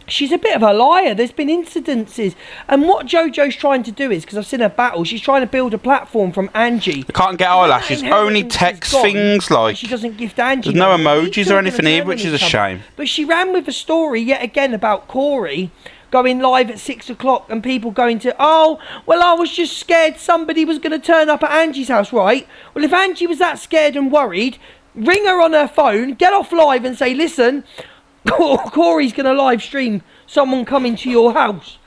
C: she's a bit of a liar. There's been incidences. And what Jojo's trying to do is, because I've seen her battle, she's trying to build a platform from Angie.
A: You can't get eyelashes, only text things like...
C: She doesn't gift Angie.
A: There's no emojis or anything either, which is a shame.
C: But she ran with a story yet again about Corey going live at 6 o'clock and people going to, oh, well, I was just scared somebody was going to turn up at Angie's house, right? Well, if Angie was that scared and worried, ring her on her phone, get off live and say, listen... Corey's going to live stream someone coming to your house.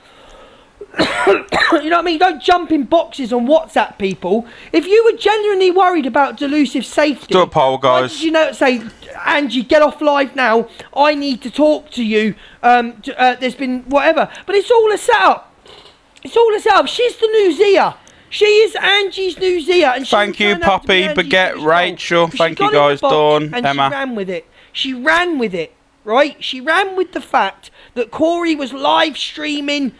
C: You know what I mean? Don't jump in boxes on WhatsApp, people. If you were genuinely worried about Delusive safety...
A: Do a poll, guys.
C: Did you say, Angie, get off live now. I need to talk to you. There's been whatever. But it's all a setup. It's all a setup. She's the new Zia. She is Angie's new Zia. And
A: thank you, Poppy, Baguette, Rachel. Thank you, guys. Dawn,
C: and
A: Emma.
C: She ran with it. She ran with it. Right? She ran with the fact that Corey was live streaming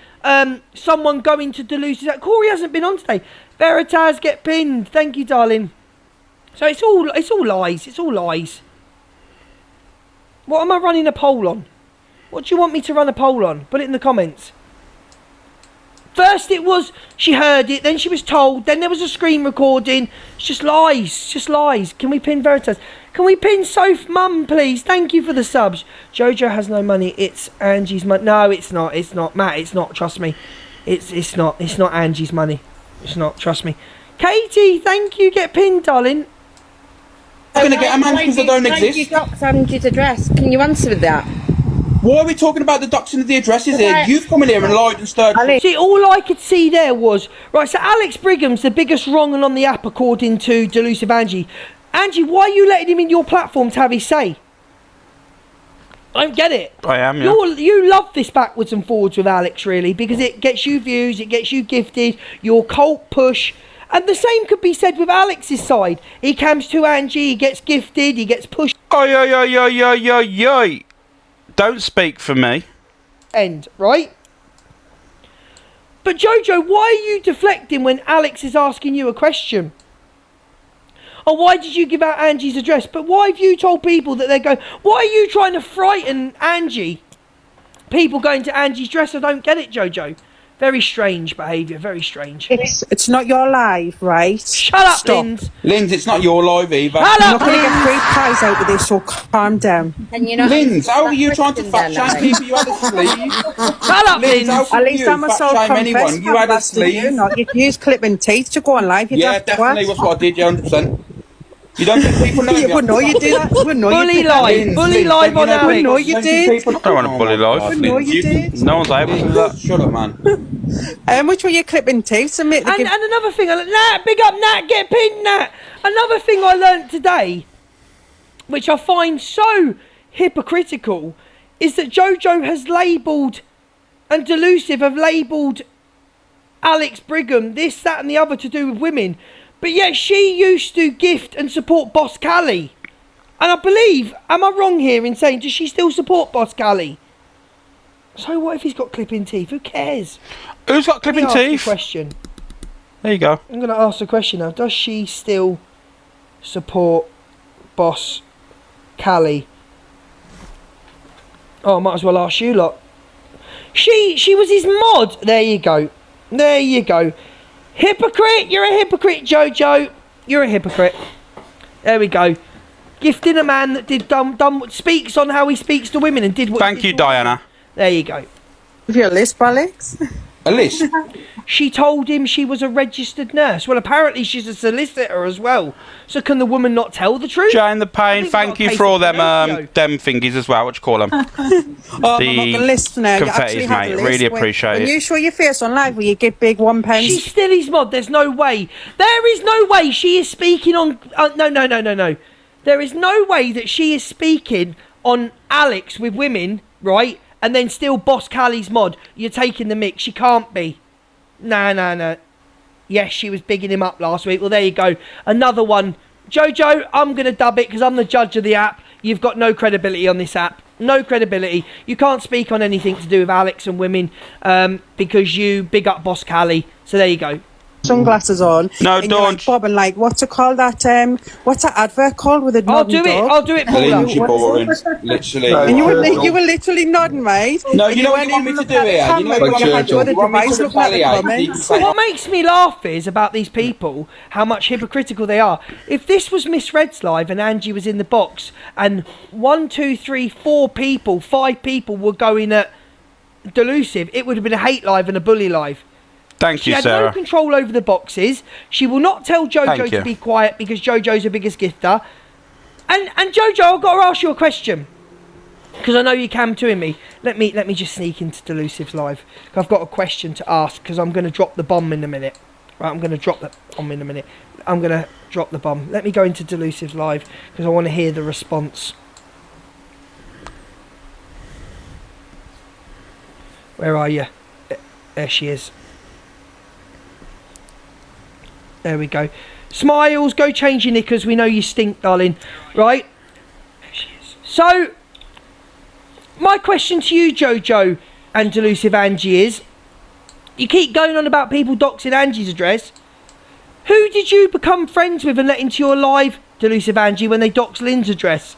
C: someone going to Delusive. Corey hasn't been on today. Veritas get pinned. Thank you, darling. So it's all lies. It's all lies. What am I running a poll on? What do you want me to run a poll on? Put it in the comments. First it was she heard it, then she was told, then there was a screen recording. It's just lies. It's just lies. Can we pin Veritas? Can we pin Soph Mum, please? Thank you for the subs. Jojo has no money. It's Angie's money. No, it's not. It's not. Matt, it's not. Trust me. It's not. It's not Angie's money. It's not. Trust me. Katie, thank you. Get pinned, darling.
I: I'm going to get a man because they don't exist.
B: You dox Angie's address. Can you answer that?
I: Why are we talking about the doxing of the addresses here? You've come in here and lied and stirred.
C: See, all I could see there was... Right, so Alex Brigham's the biggest wrong on the app according to Delusive Angie. Angie, why are you letting him in your platform to have his say? I don't get it.
A: I am, yeah.
C: You love this backwards and forwards with Alex, really, because it gets you views, it gets you gifted, your cult push. And the same could be said with Alex's side. He comes to Angie, he gets gifted, he gets pushed.
A: Oi. Don't speak for me.
C: End, right? But Jojo, why are you deflecting when Alex is asking you a question? Oh, why did you give out Angie's address? But why have you told people that they're going... Why are you trying to frighten Angie? People going to Angie's address? I don't get it, Jojo. Very strange behaviour, very strange.
P: It's not your live, right?
C: Shut up, Linz.
I: Linz, it's not your live either.
C: Shut
P: You're
C: up,
P: not going to get free pies out of this, so calm down.
B: And you're not
I: Linz, how are you trying to fat shame people you had a sleeve?
C: Shut up, Linz.
P: At least I'm a soul confessed.
I: You had a sleeve.
P: You use clipping teeth to go on live.
I: Yeah, definitely was what I did, 100%. You don't think people know
P: you? No, you did.
C: Bully live. Bully live on Alex.
P: No, you did.
A: I don't want to bully live.
P: No, you did.
A: No one's able to do that.
I: Shut up, man.
P: Which were you clipping teeth?
C: And another thing, Nat, big up Nat, get pinned, Nat. Another thing I learnt today, which I find so hypocritical, is that Jojo has labelled, and Delusive have labelled Alex Brigham, this, that and the other to do with women. But yet she used to gift and support Boss Callie. And I believe, am I wrong here in saying, does she still support Boss Callie? So what if he's got clipping teeth? Who cares?
A: Who's got clipping teeth?
C: Question.
A: There you go.
C: I'm going to ask the question now. Does she still support Boss Callie? Oh, I might as well ask you lot. She was his mod. There you go. There you go. Hypocrite. You're a hypocrite, Jojo. You're a hypocrite. There we go. Gifting a man that did speaks on how he speaks to women and did what.
A: Thank you, Diana.
C: There you go.
P: Have you a lisp, Alex?
I: A list?
C: She told him she was a registered nurse. Well, apparently she's a solicitor as well. So can the woman not tell the truth?
A: Jane the Pain, thank you for all them thingies as well. What you call them?
P: Oh, I'm on the list now. You actually
A: confettis,
P: have
A: mate.
P: a list.
A: Really appreciate
P: when
A: it.
P: you show your face on live, will you get big £1?
C: She's still his mod. There's no way. There is no way she is speaking on... No. There is no way that she is speaking on Alex with women, right? And then still Boss Callie's mod. You're taking the mix. She can't be. No. Yes, she was bigging him up last week. Well, there you go. Another one. Jojo, I'm going to dub it because I'm the judge of the app. You've got no credibility on this app. No credibility. You can't speak on anything to do with Alex and women because you big up Boss Callie. So there you go.
P: Sunglasses on.
A: No,
P: and
A: don't.
P: Like, Bob, and like, what's it called? What's that advert called with a
C: I'll do it, Paula.
I: You're boring. Literally.
P: And you were literally nodding, mate.
I: No, you know what you want me to do here? You know what you want me to retaliate?
C: So what makes me laugh is about these people, how much hypocritical they are. If this was Miss Red's live and Angie was in the box and 1, 2, 3, 4 people, 5 people were going at Delusive, it would have been a hate live and a bully live.
A: Thank you,
C: She had
A: Sarah.
C: no control over the boxes. She will not tell Jojo to be quiet because Jojo's the biggest gifter. And Jojo, I've got to ask you a question. Because I know you cam to me. Let me just sneak into Delusive's live. I've got a question to ask because I'm going to drop the bomb in a minute. Right, I'm going to drop the bomb in a minute. I'm going to drop the bomb. Let me go into Delusive's live because I want to hear the response. Where are you? There she is. There we go. Smiles, go change your knickers. We know you stink, darling. Right? So, my question to you, Jojo and Delusive Angie is, you keep going on about people doxing Angie's address. Who did you become friends with and let into your live, Delusive Angie, when they doxed Lynn's address?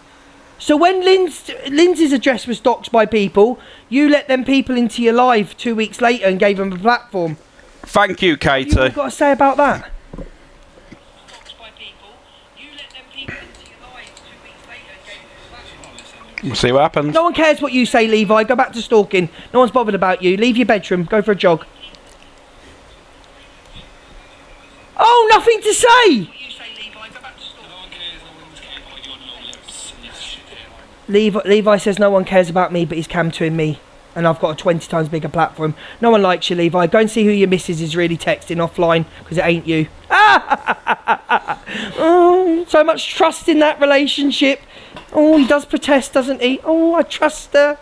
C: So when Lindsay's address was doxed by people, you let them people into your live 2 weeks later and gave them a platform.
A: Thank you, Katie.
C: What have you got to say about that?
A: We'll see what happens.
C: No one cares what you say, Levi. Go back to stalking. No one's bothered about you. Leave your bedroom. Go for a jog. Oh, nothing to say! Levi says no one cares about me, but he's cam-toing me. And I've got a 20 times bigger platform. No one likes you, Levi. Go and see who your missus is really texting offline, because it ain't you. Oh, so much trust in that relationship. Oh, he does protest, doesn't he? Oh, I trust her.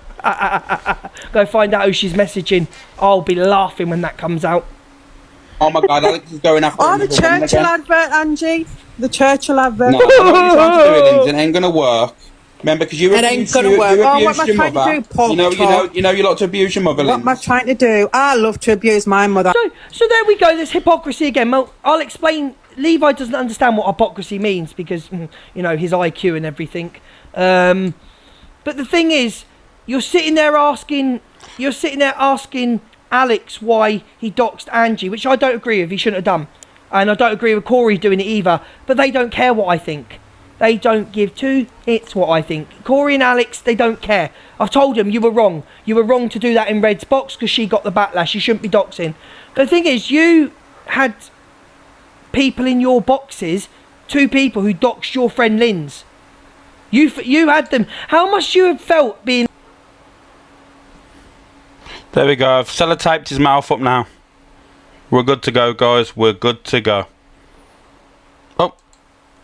C: Go find out who she's messaging. I'll be laughing when that comes out.
I: Oh my God, Alex is going after.
P: Oh, the Churchill advert, Angie. The Churchill advert.
I: No, I know what you're trying to do it, Lindsay. It ain't gonna work. Remember, because you
P: it ain't gonna work. Oh, what am I trying to do, Paul?
I: You know, you like to abuse your mother.
P: What am I trying to do? I love to abuse my mother.
C: So there we go. There's hypocrisy again. Well, I'll explain. Levi doesn't understand what hypocrisy means because you know his IQ and everything. But the thing is, you're sitting there asking Alex why he doxed Angie, which I don't agree with. He shouldn't have done, and I don't agree with Corey doing it either. But they don't care what I think. They don't give 2 hits what I think. Corey and Alex, they don't care. I've told them you were wrong. You were wrong to do that in Red's box because she got the backlash. You shouldn't be doxing. But the thing is, you had people in your boxes, 2 people who doxed your friend Lynn's. You had them. How must you have felt being...
A: There we go. I've sellotaped his mouth up now. We're good to go, guys. We're good to go. Oh.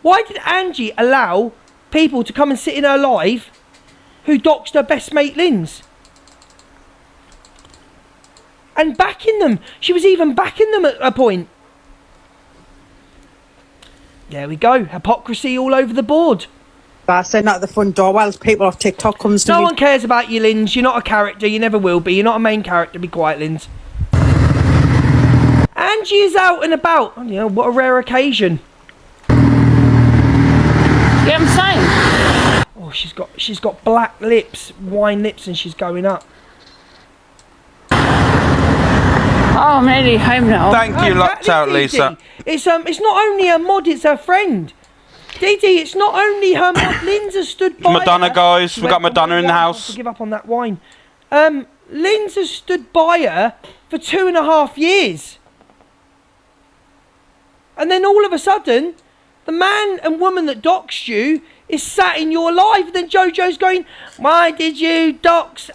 C: Why did Angie allow people to come and sit in her live who doxed her best mate Lynn's? And backing them. She was even backing them at a point. There we go. Hypocrisy all over the board.
P: I send out the front door while people off TikTok comes to
C: No
P: me.
C: one cares about you, Linz. You're not a character. You never will be. You're not a main character. Be quiet, Linz. Angie is out and about. Oh, you know, what a rare occasion.
Q: Yeah, I'm saying.
C: Oh, she's got black lips, wine lips, and she's going up.
Q: Oh, I'm nearly home now.
A: Thank you, locked out, Lisa.
C: It's not only her mod, it's her friend. Dee Dee, it's not only her mod. Linz has stood by
A: Madonna,
C: her.
A: guys. We got Madonna in the house.
C: Give up on that wine. Linz has stood by her for 2.5 years. And then all of a sudden, the man and woman that doxed you is sat in your life. Then Jojo's going, why did you dox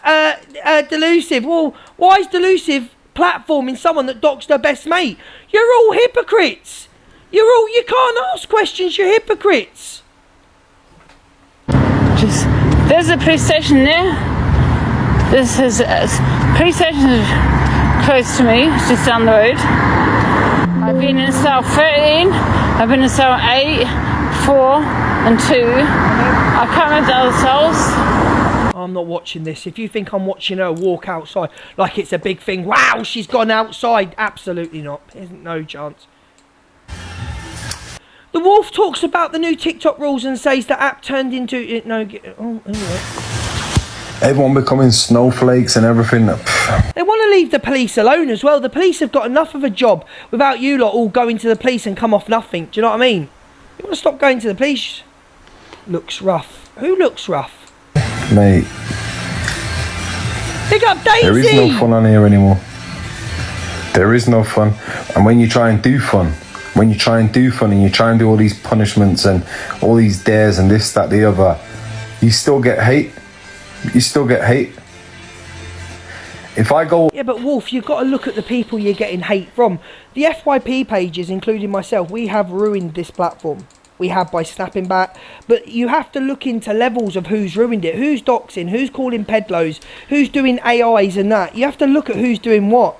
C: Delusive? Well, why is Delusive platforming someone that doxed her best mate? You're all hypocrites. You can't ask questions, you're hypocrites.
Q: There's a police station there. This is police station close to me, it's just down the road. I've been in cell 13, I've been in cell 8, 4 and 2. I can't remember the other cells.
C: I'm not watching this. If you think I'm watching her walk outside like it's a big thing, wow, she's gone outside. Absolutely not. There's no chance. The Wolf talks about the new TikTok rules and says the app turned into... anyway.
R: Everyone becoming snowflakes and everything.
C: They want to leave the police alone as well. The police have got enough of a job without you lot all going to the police and come off nothing. Do you know what I mean? You want to stop going to the police? Looks rough. Who looks rough?
R: Mate.
C: Big up Daisy!
R: There is no fun on here anymore. There is no fun. And when you try and do fun, and you try and do all these punishments and all these dares and this, that, the other, you still get hate. You still get hate. If I go...
C: Yeah, but Wolf, you've got to look at the people you're getting hate from. The FYP pages, including myself, we have ruined this platform. We have by snapping back. But you have to look into levels of who's ruined it. Who's doxing, who's calling pedlos, who's doing AIs and that. You have to look at who's doing what.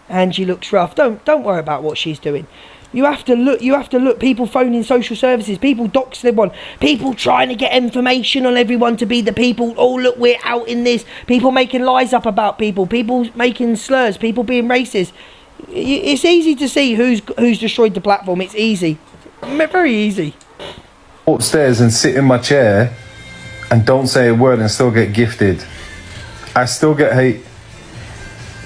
C: Angie looks rough. Don't worry about what she's doing. You have to look, people phoning social services, people doxing everyone, people trying to get information on everyone to be the people, oh look, we're out in this, people making lies up about people making slurs, people being racist. It's easy to see who's destroyed the platform. It's easy. Very easy.
R: Upstairs and sit in my chair and don't say a word and still get gifted. I still get hate.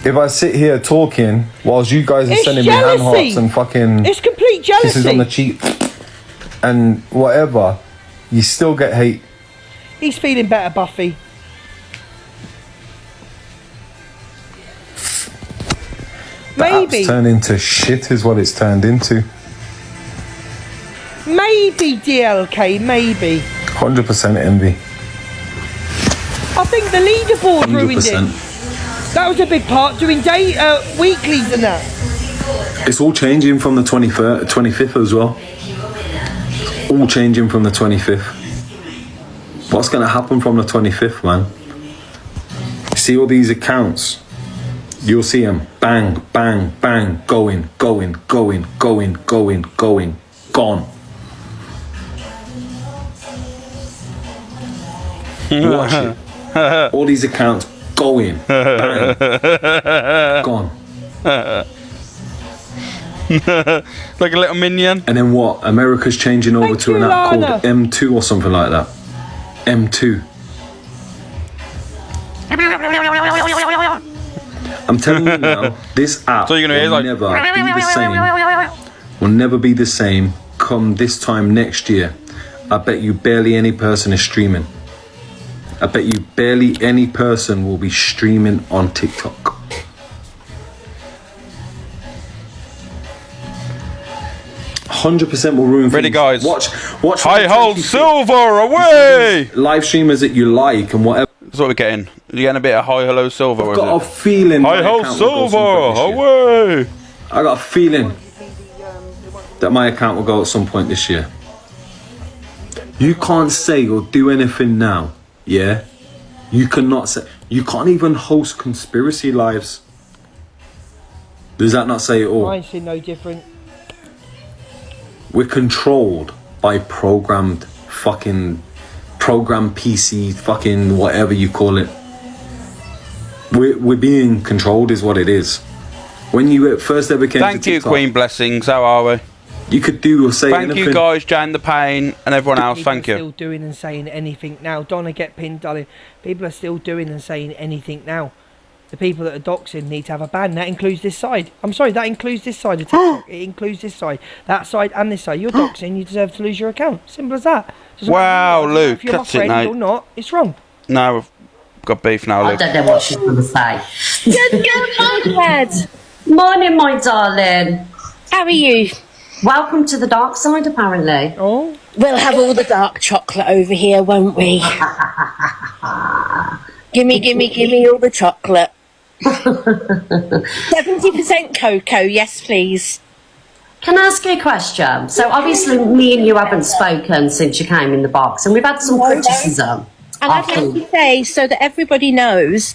R: If I sit here talking whilst you guys are sending me hand hearts and fucking...
C: It's complete jealousy.
R: Kisses on the cheek and whatever, you still get hate.
C: He's feeling better, Buffy. Maybe.
R: It's turned into shit is what it's turned into.
C: Maybe, DLK, maybe.
R: 100% envy.
C: I think the leaderboard
R: 100%.
C: ruined it. That was a big part, doing weeklies and that.
R: It's all changing from the 25th as well. All changing from the 25th. What's going to happen from the 25th, man? See all these accounts? You'll see them bang, bang, bang, going, gone. Watch it. All these accounts going, bang, gone.
A: Like a little minion.
R: And then what? America's changing over to an app called M2 or something like that. M2. I'm telling you now, this app will never be the same come this time next year. I bet you barely any person is streaming. I bet you barely any person will be streaming on TikTok. will ruin
A: Ready,
R: things.
A: guys.
R: Watch.
A: High hold silver away.
R: Live streamers that you like and whatever.
A: That's what we're getting. You're getting a bit of high hello silver.
R: I've got a feeling.
A: High hold silver away.
R: I got a feeling that my account will go at some point this year. You can't say or do anything now. Yeah, you cannot say. You can't even host conspiracy lives. Does that not say it all?
C: I ain't seen no different.
R: We're controlled by program PC, fucking whatever you call it. We're being controlled is what it is. When you first ever came to TikTok...
A: Thank you, Queen Blessings. How are we?
R: You could do or say anything.
A: Thank you guys, Jane the Pain, and everyone else. Thank you.
C: People are still doing and saying anything now. Donna, get pinned, darling. People are still doing and saying anything now. The people that are doxing need to have a ban. That includes this side. I'm sorry, that includes this side of TikTok. It includes this side. That side and this side. You're doxing, you deserve to lose your account. Simple as that.
A: Wow, Luke,
C: if you're my friend or not, it's wrong.
A: No, we've got beef now, Luke.
E: I don't know what she's going to say.
S: Good morning, Dad.
E: Morning, my darling.
S: How are you?
E: Welcome to the dark side, apparently.
C: Oh.
S: We'll have all the dark chocolate over here, won't we? gimme all the chocolate. 70% cocoa, yes please.
E: Can I ask you a question? So obviously me and you haven't spoken since you came in the box, and we've had some criticism.
S: And I'd like to say, so that everybody knows,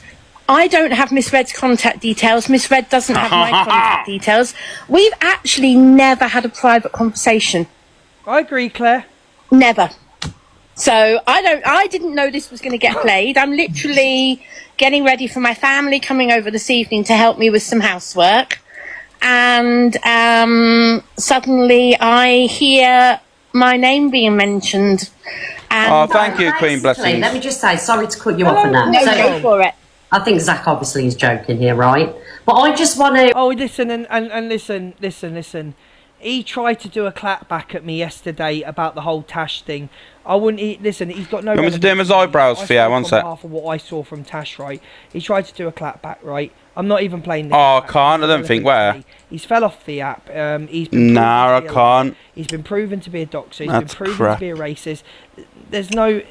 S: I don't have Miss Red's contact details. Miss Red doesn't have my contact details. We've actually never had a private conversation.
C: I agree, Claire.
S: Never. So I didn't know this was going to get played. I'm literally getting ready for my family coming over this evening to help me with some housework. And suddenly I hear my name being mentioned. And
A: thank you, Queen Blessings.
E: Let me just say, sorry to cut you off on that.
S: No, go for it.
E: I think Zach obviously is joking here, right? But I just want to...
C: Oh, listen, and listen. He tried to do a clap back at me yesterday about the whole Tash thing. I wouldn't... Listen, he's got no...
A: You want me to do him his eyebrows for you? One sec.
C: Half of what I saw from Tash, right? He tried to do a clap back, right? I'm not even playing...
A: Oh, I can't. I don't think. Where?
C: He's fell off the app. He's
A: been nah, I can't.
C: He's been proven to be a doxer. He's
A: That's
C: been proven
A: crap.
C: to be a racist. There's no...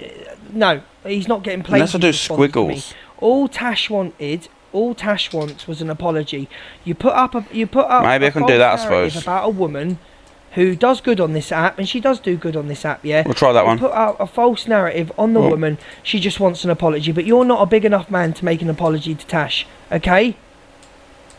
C: No, he's not getting played.
A: Unless I do squiggles.
C: All Tash wants was an apology. You put up
A: maybe I can do that, I suppose.
C: About a woman who does good on this app, and she does do good on this app, yeah?
A: We'll try that one.
C: Put out a false narrative on the woman. She just wants an apology, but you're not a big enough man to make an apology to Tash, okay?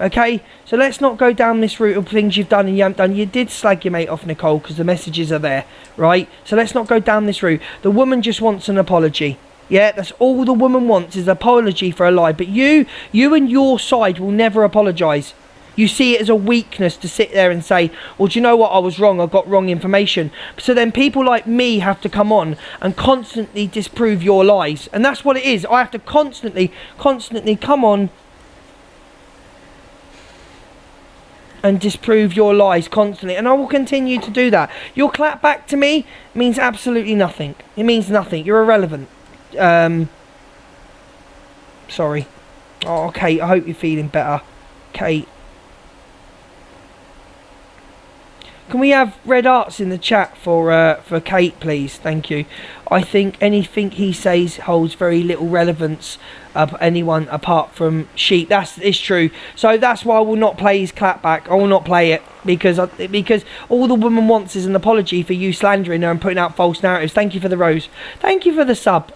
C: Okay? So let's not go down this route of things you've done and you haven't done. You did slag your mate off, Nicole, because the messages are there, right? So let's not go down this route. The woman just wants an apology. Yeah, that's all the woman wants is an apology for a lie. But you and your side will never apologise. You see it as a weakness to sit there and say, well, do you know what? I was wrong. I got wrong information. So then people like me have to come on and constantly disprove your lies. And that's what it is. I have to constantly come on and disprove your lies constantly. And I will continue to do that. Your clap back to me means absolutely nothing. It means nothing. You're irrelevant. Sorry. Oh, Kate, I hope you're feeling better. Kate. Can we have red hearts in the chat for Kate, please? Thank you. I think anything he says holds very little relevance of anyone apart from Sheep. It's true. So that's why I will not play his clapback. I will not play it because all the woman wants is an apology for you slandering her and putting out false narratives. Thank you for the rose. Thank you for the sub.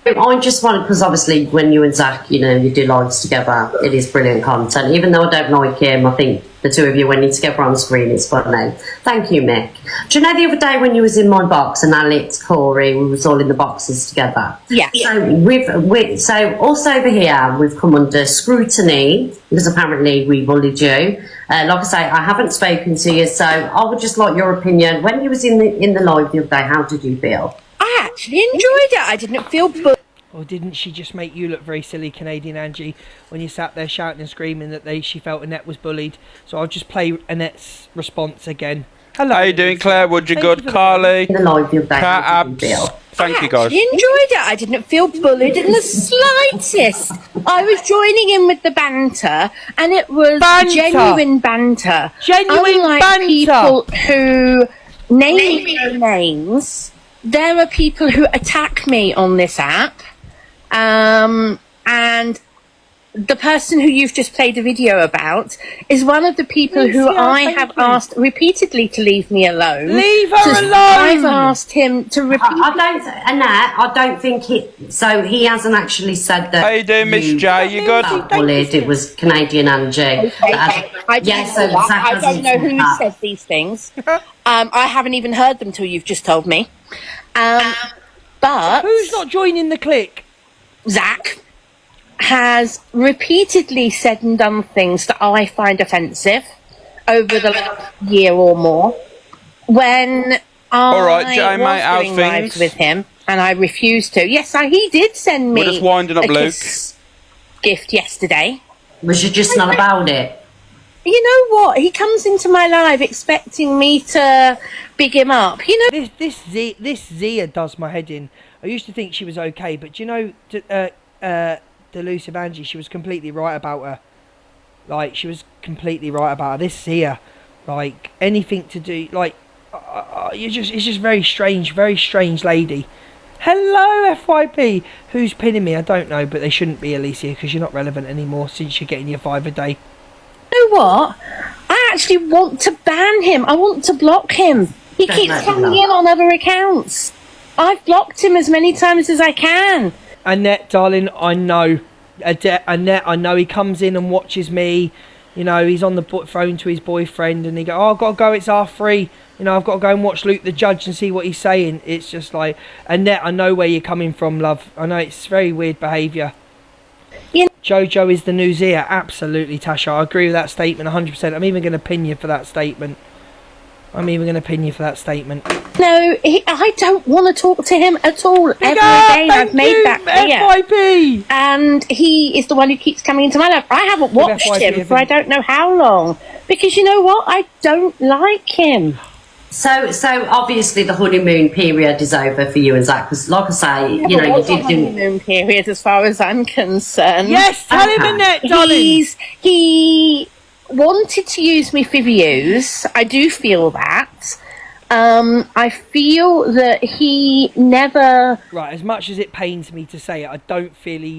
E: I just wanted, because obviously when you and Zach, you do lives together, it is brilliant content. Even though I don't like him, I think the two of you, when you're together on screen, it's funny. Thank you, Mick. Do you know the other day when you was in my box and Alex, Corey, we was all in the boxes together?
S: Yeah.
E: So also over here, we've come under scrutiny because apparently we bullied you. Like I say, I haven't spoken to you, so I would just like your opinion. When you was in the live the other day, how did you feel?
S: I actually enjoyed it. I didn't feel
C: Or didn't she just make you look very silly, Canadian Angie, when you sat there shouting and screaming that she felt Annette was bullied? So I'll just play Annette's response again. Hello.
A: How you doing, Claire? Would you good, Carly? Cat Abs. Thank you, guys.
S: I enjoyed it. I didn't feel bullied in the slightest. I was joining in with the banter, and it was genuine banter.
C: Genuine
S: banter. People who name their names. There are people who attack me on this app, and the person who you've just played a video about is one of the people who I have asked repeatedly to leave me alone.
C: Leave her alone!
S: I've asked him to repeat.
E: Annette, I don't think he hasn't actually said that.
A: How you doing, Miss J? You good?
E: Bullied. It was Canadian Angie.
S: Okay. I don't know who said these things. I haven't even heard them till you've just told me. But
C: who's not joining the clique?
S: Zach has repeatedly said and done things that I find offensive over the last year or more. When I was doing lives with him and I refused to. Yes, he did send me
A: We're just winding up,
S: a
A: Luke.
S: kiss gift yesterday.
E: Was you just not about it?
S: You know what? He comes into my life expecting me to big him up. You know,
C: this Zia does my head in. I used to think she was okay, but do you know, Delusive Angie, she was completely right about her. Like, she was completely right about her. This Zia, like, anything to do, like, it's just very strange lady. Hello, FYP. Who's pinning me? I don't know, but they shouldn't be, Alicia, because you're not relevant anymore since you're getting your 5 a day.
S: You know what? I actually want to ban him. I want to block him. He keeps coming in on other accounts. I've blocked him as many times as I can.
C: Annette, darling, I know. Annette, I know he comes in and watches me. You know, he's on the phone to his boyfriend and he goes, oh, I've got to go, it's R3. You know, I've got to go and watch Luke the Judge and see what he's saying. It's just like, Annette, I know where you're coming from, love. I know it's very weird behaviour. Jojo is the new Zia. Absolutely, Tasha. I agree with that statement 100%. I'm even going to pin you for that statement. No,
S: I don't want to talk to him at all. Every day I've made that clear.
C: FYP!
S: And he is the one who keeps coming into my life. I haven't watched him for I don't know how long. Because you know what? I don't like him.
E: So obviously the honeymoon period is over for you and Zach, because like I say, you know, you did do
S: honeymoon period as far as I'm concerned.
C: Yes, tell him, Annette, darling.
S: He wanted to use me for views. I do feel that. I feel that he never...
C: Right, as much as it pains me to say it, I don't feel he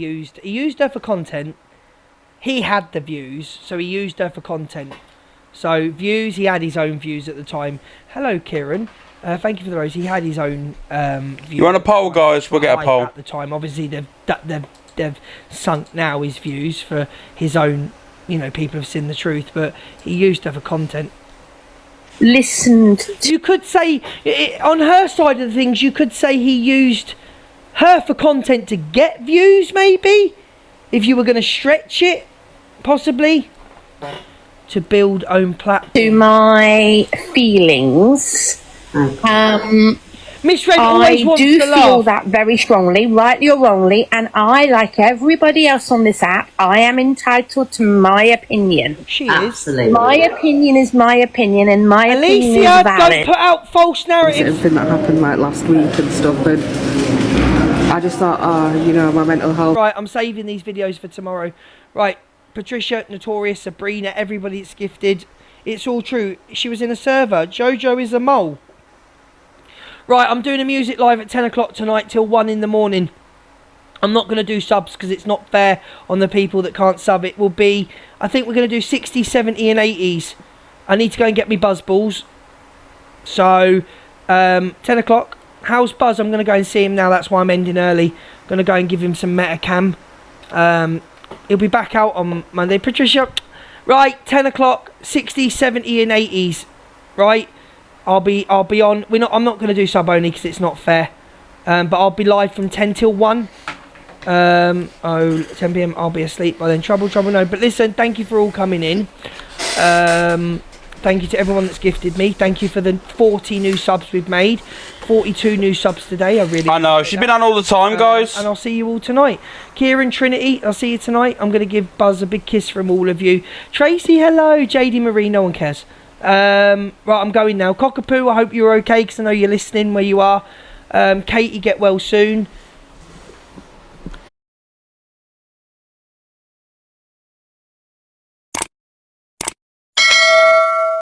C: used her for content. He had the views, so he used her for content. So, views, he had his own views at the time. Hello, Kieran. Thank you for the rose. He had his own views.
A: You want a poll, guys? We'll get a poll.
C: At the time, obviously, they've sunk now his views for his own, you know, people have seen the truth, but he used her for content.
S: Listened.
C: You could say, on her side of the things, you could say he used her for content to get views, maybe? If you were going to stretch it, possibly? To build own platform.
S: To my feelings.
C: Miss Red always wants to laugh.
S: I do feel that very strongly, rightly or wrongly, and I, like everybody else on this app, I am entitled to my opinion.
C: She
E: Absolutely.
C: is.
S: My opinion is my opinion, and my opinion is
C: Alicia,
S: valid.
C: don't put out false narratives.
H: Everything that happened like last week and stuff, and I just thought, you know, my mental health.
C: Right, I'm saving these videos for tomorrow. Right, Patricia, Notorious, Sabrina, everybody that's gifted. It's all true. She was in a server. Jojo is a mole. Right, I'm doing a music live at 10 o'clock tonight till 1 in the morning. I'm not going to do subs because it's not fair on the people that can't sub. It will be, I think we're going to do 60s, 70s and 80s. I need to go and get me Buzz balls. So, 10 o'clock. How's Buzz? I'm going to go and see him now. That's why I'm ending early. I'm going to go and give him some Metacam. He'll be back out on Monday. Patricia, right, 10 o'clock, 60s, 70s and 80s. Right? I'll be on. I'm not going to do sub only because it's not fair. But I'll be live from 10 till 1. 10 PM. I'll be asleep by then. Trouble, no. But listen, thank you for all coming in. Thank you to everyone that's gifted me. Thank you for the 40 new subs we've made. 42 new subs today. I know.
A: She's been on all the time, guys.
C: And I'll see you all tonight. Kieran, Trinity, I'll see you tonight. I'm going to give Buzz a big kiss from all of you. Tracy, hello. JD Marie, no one cares. Right, I'm going now. Cockapoo, I hope you're okay because I know you're listening where you are. Katie, get well soon.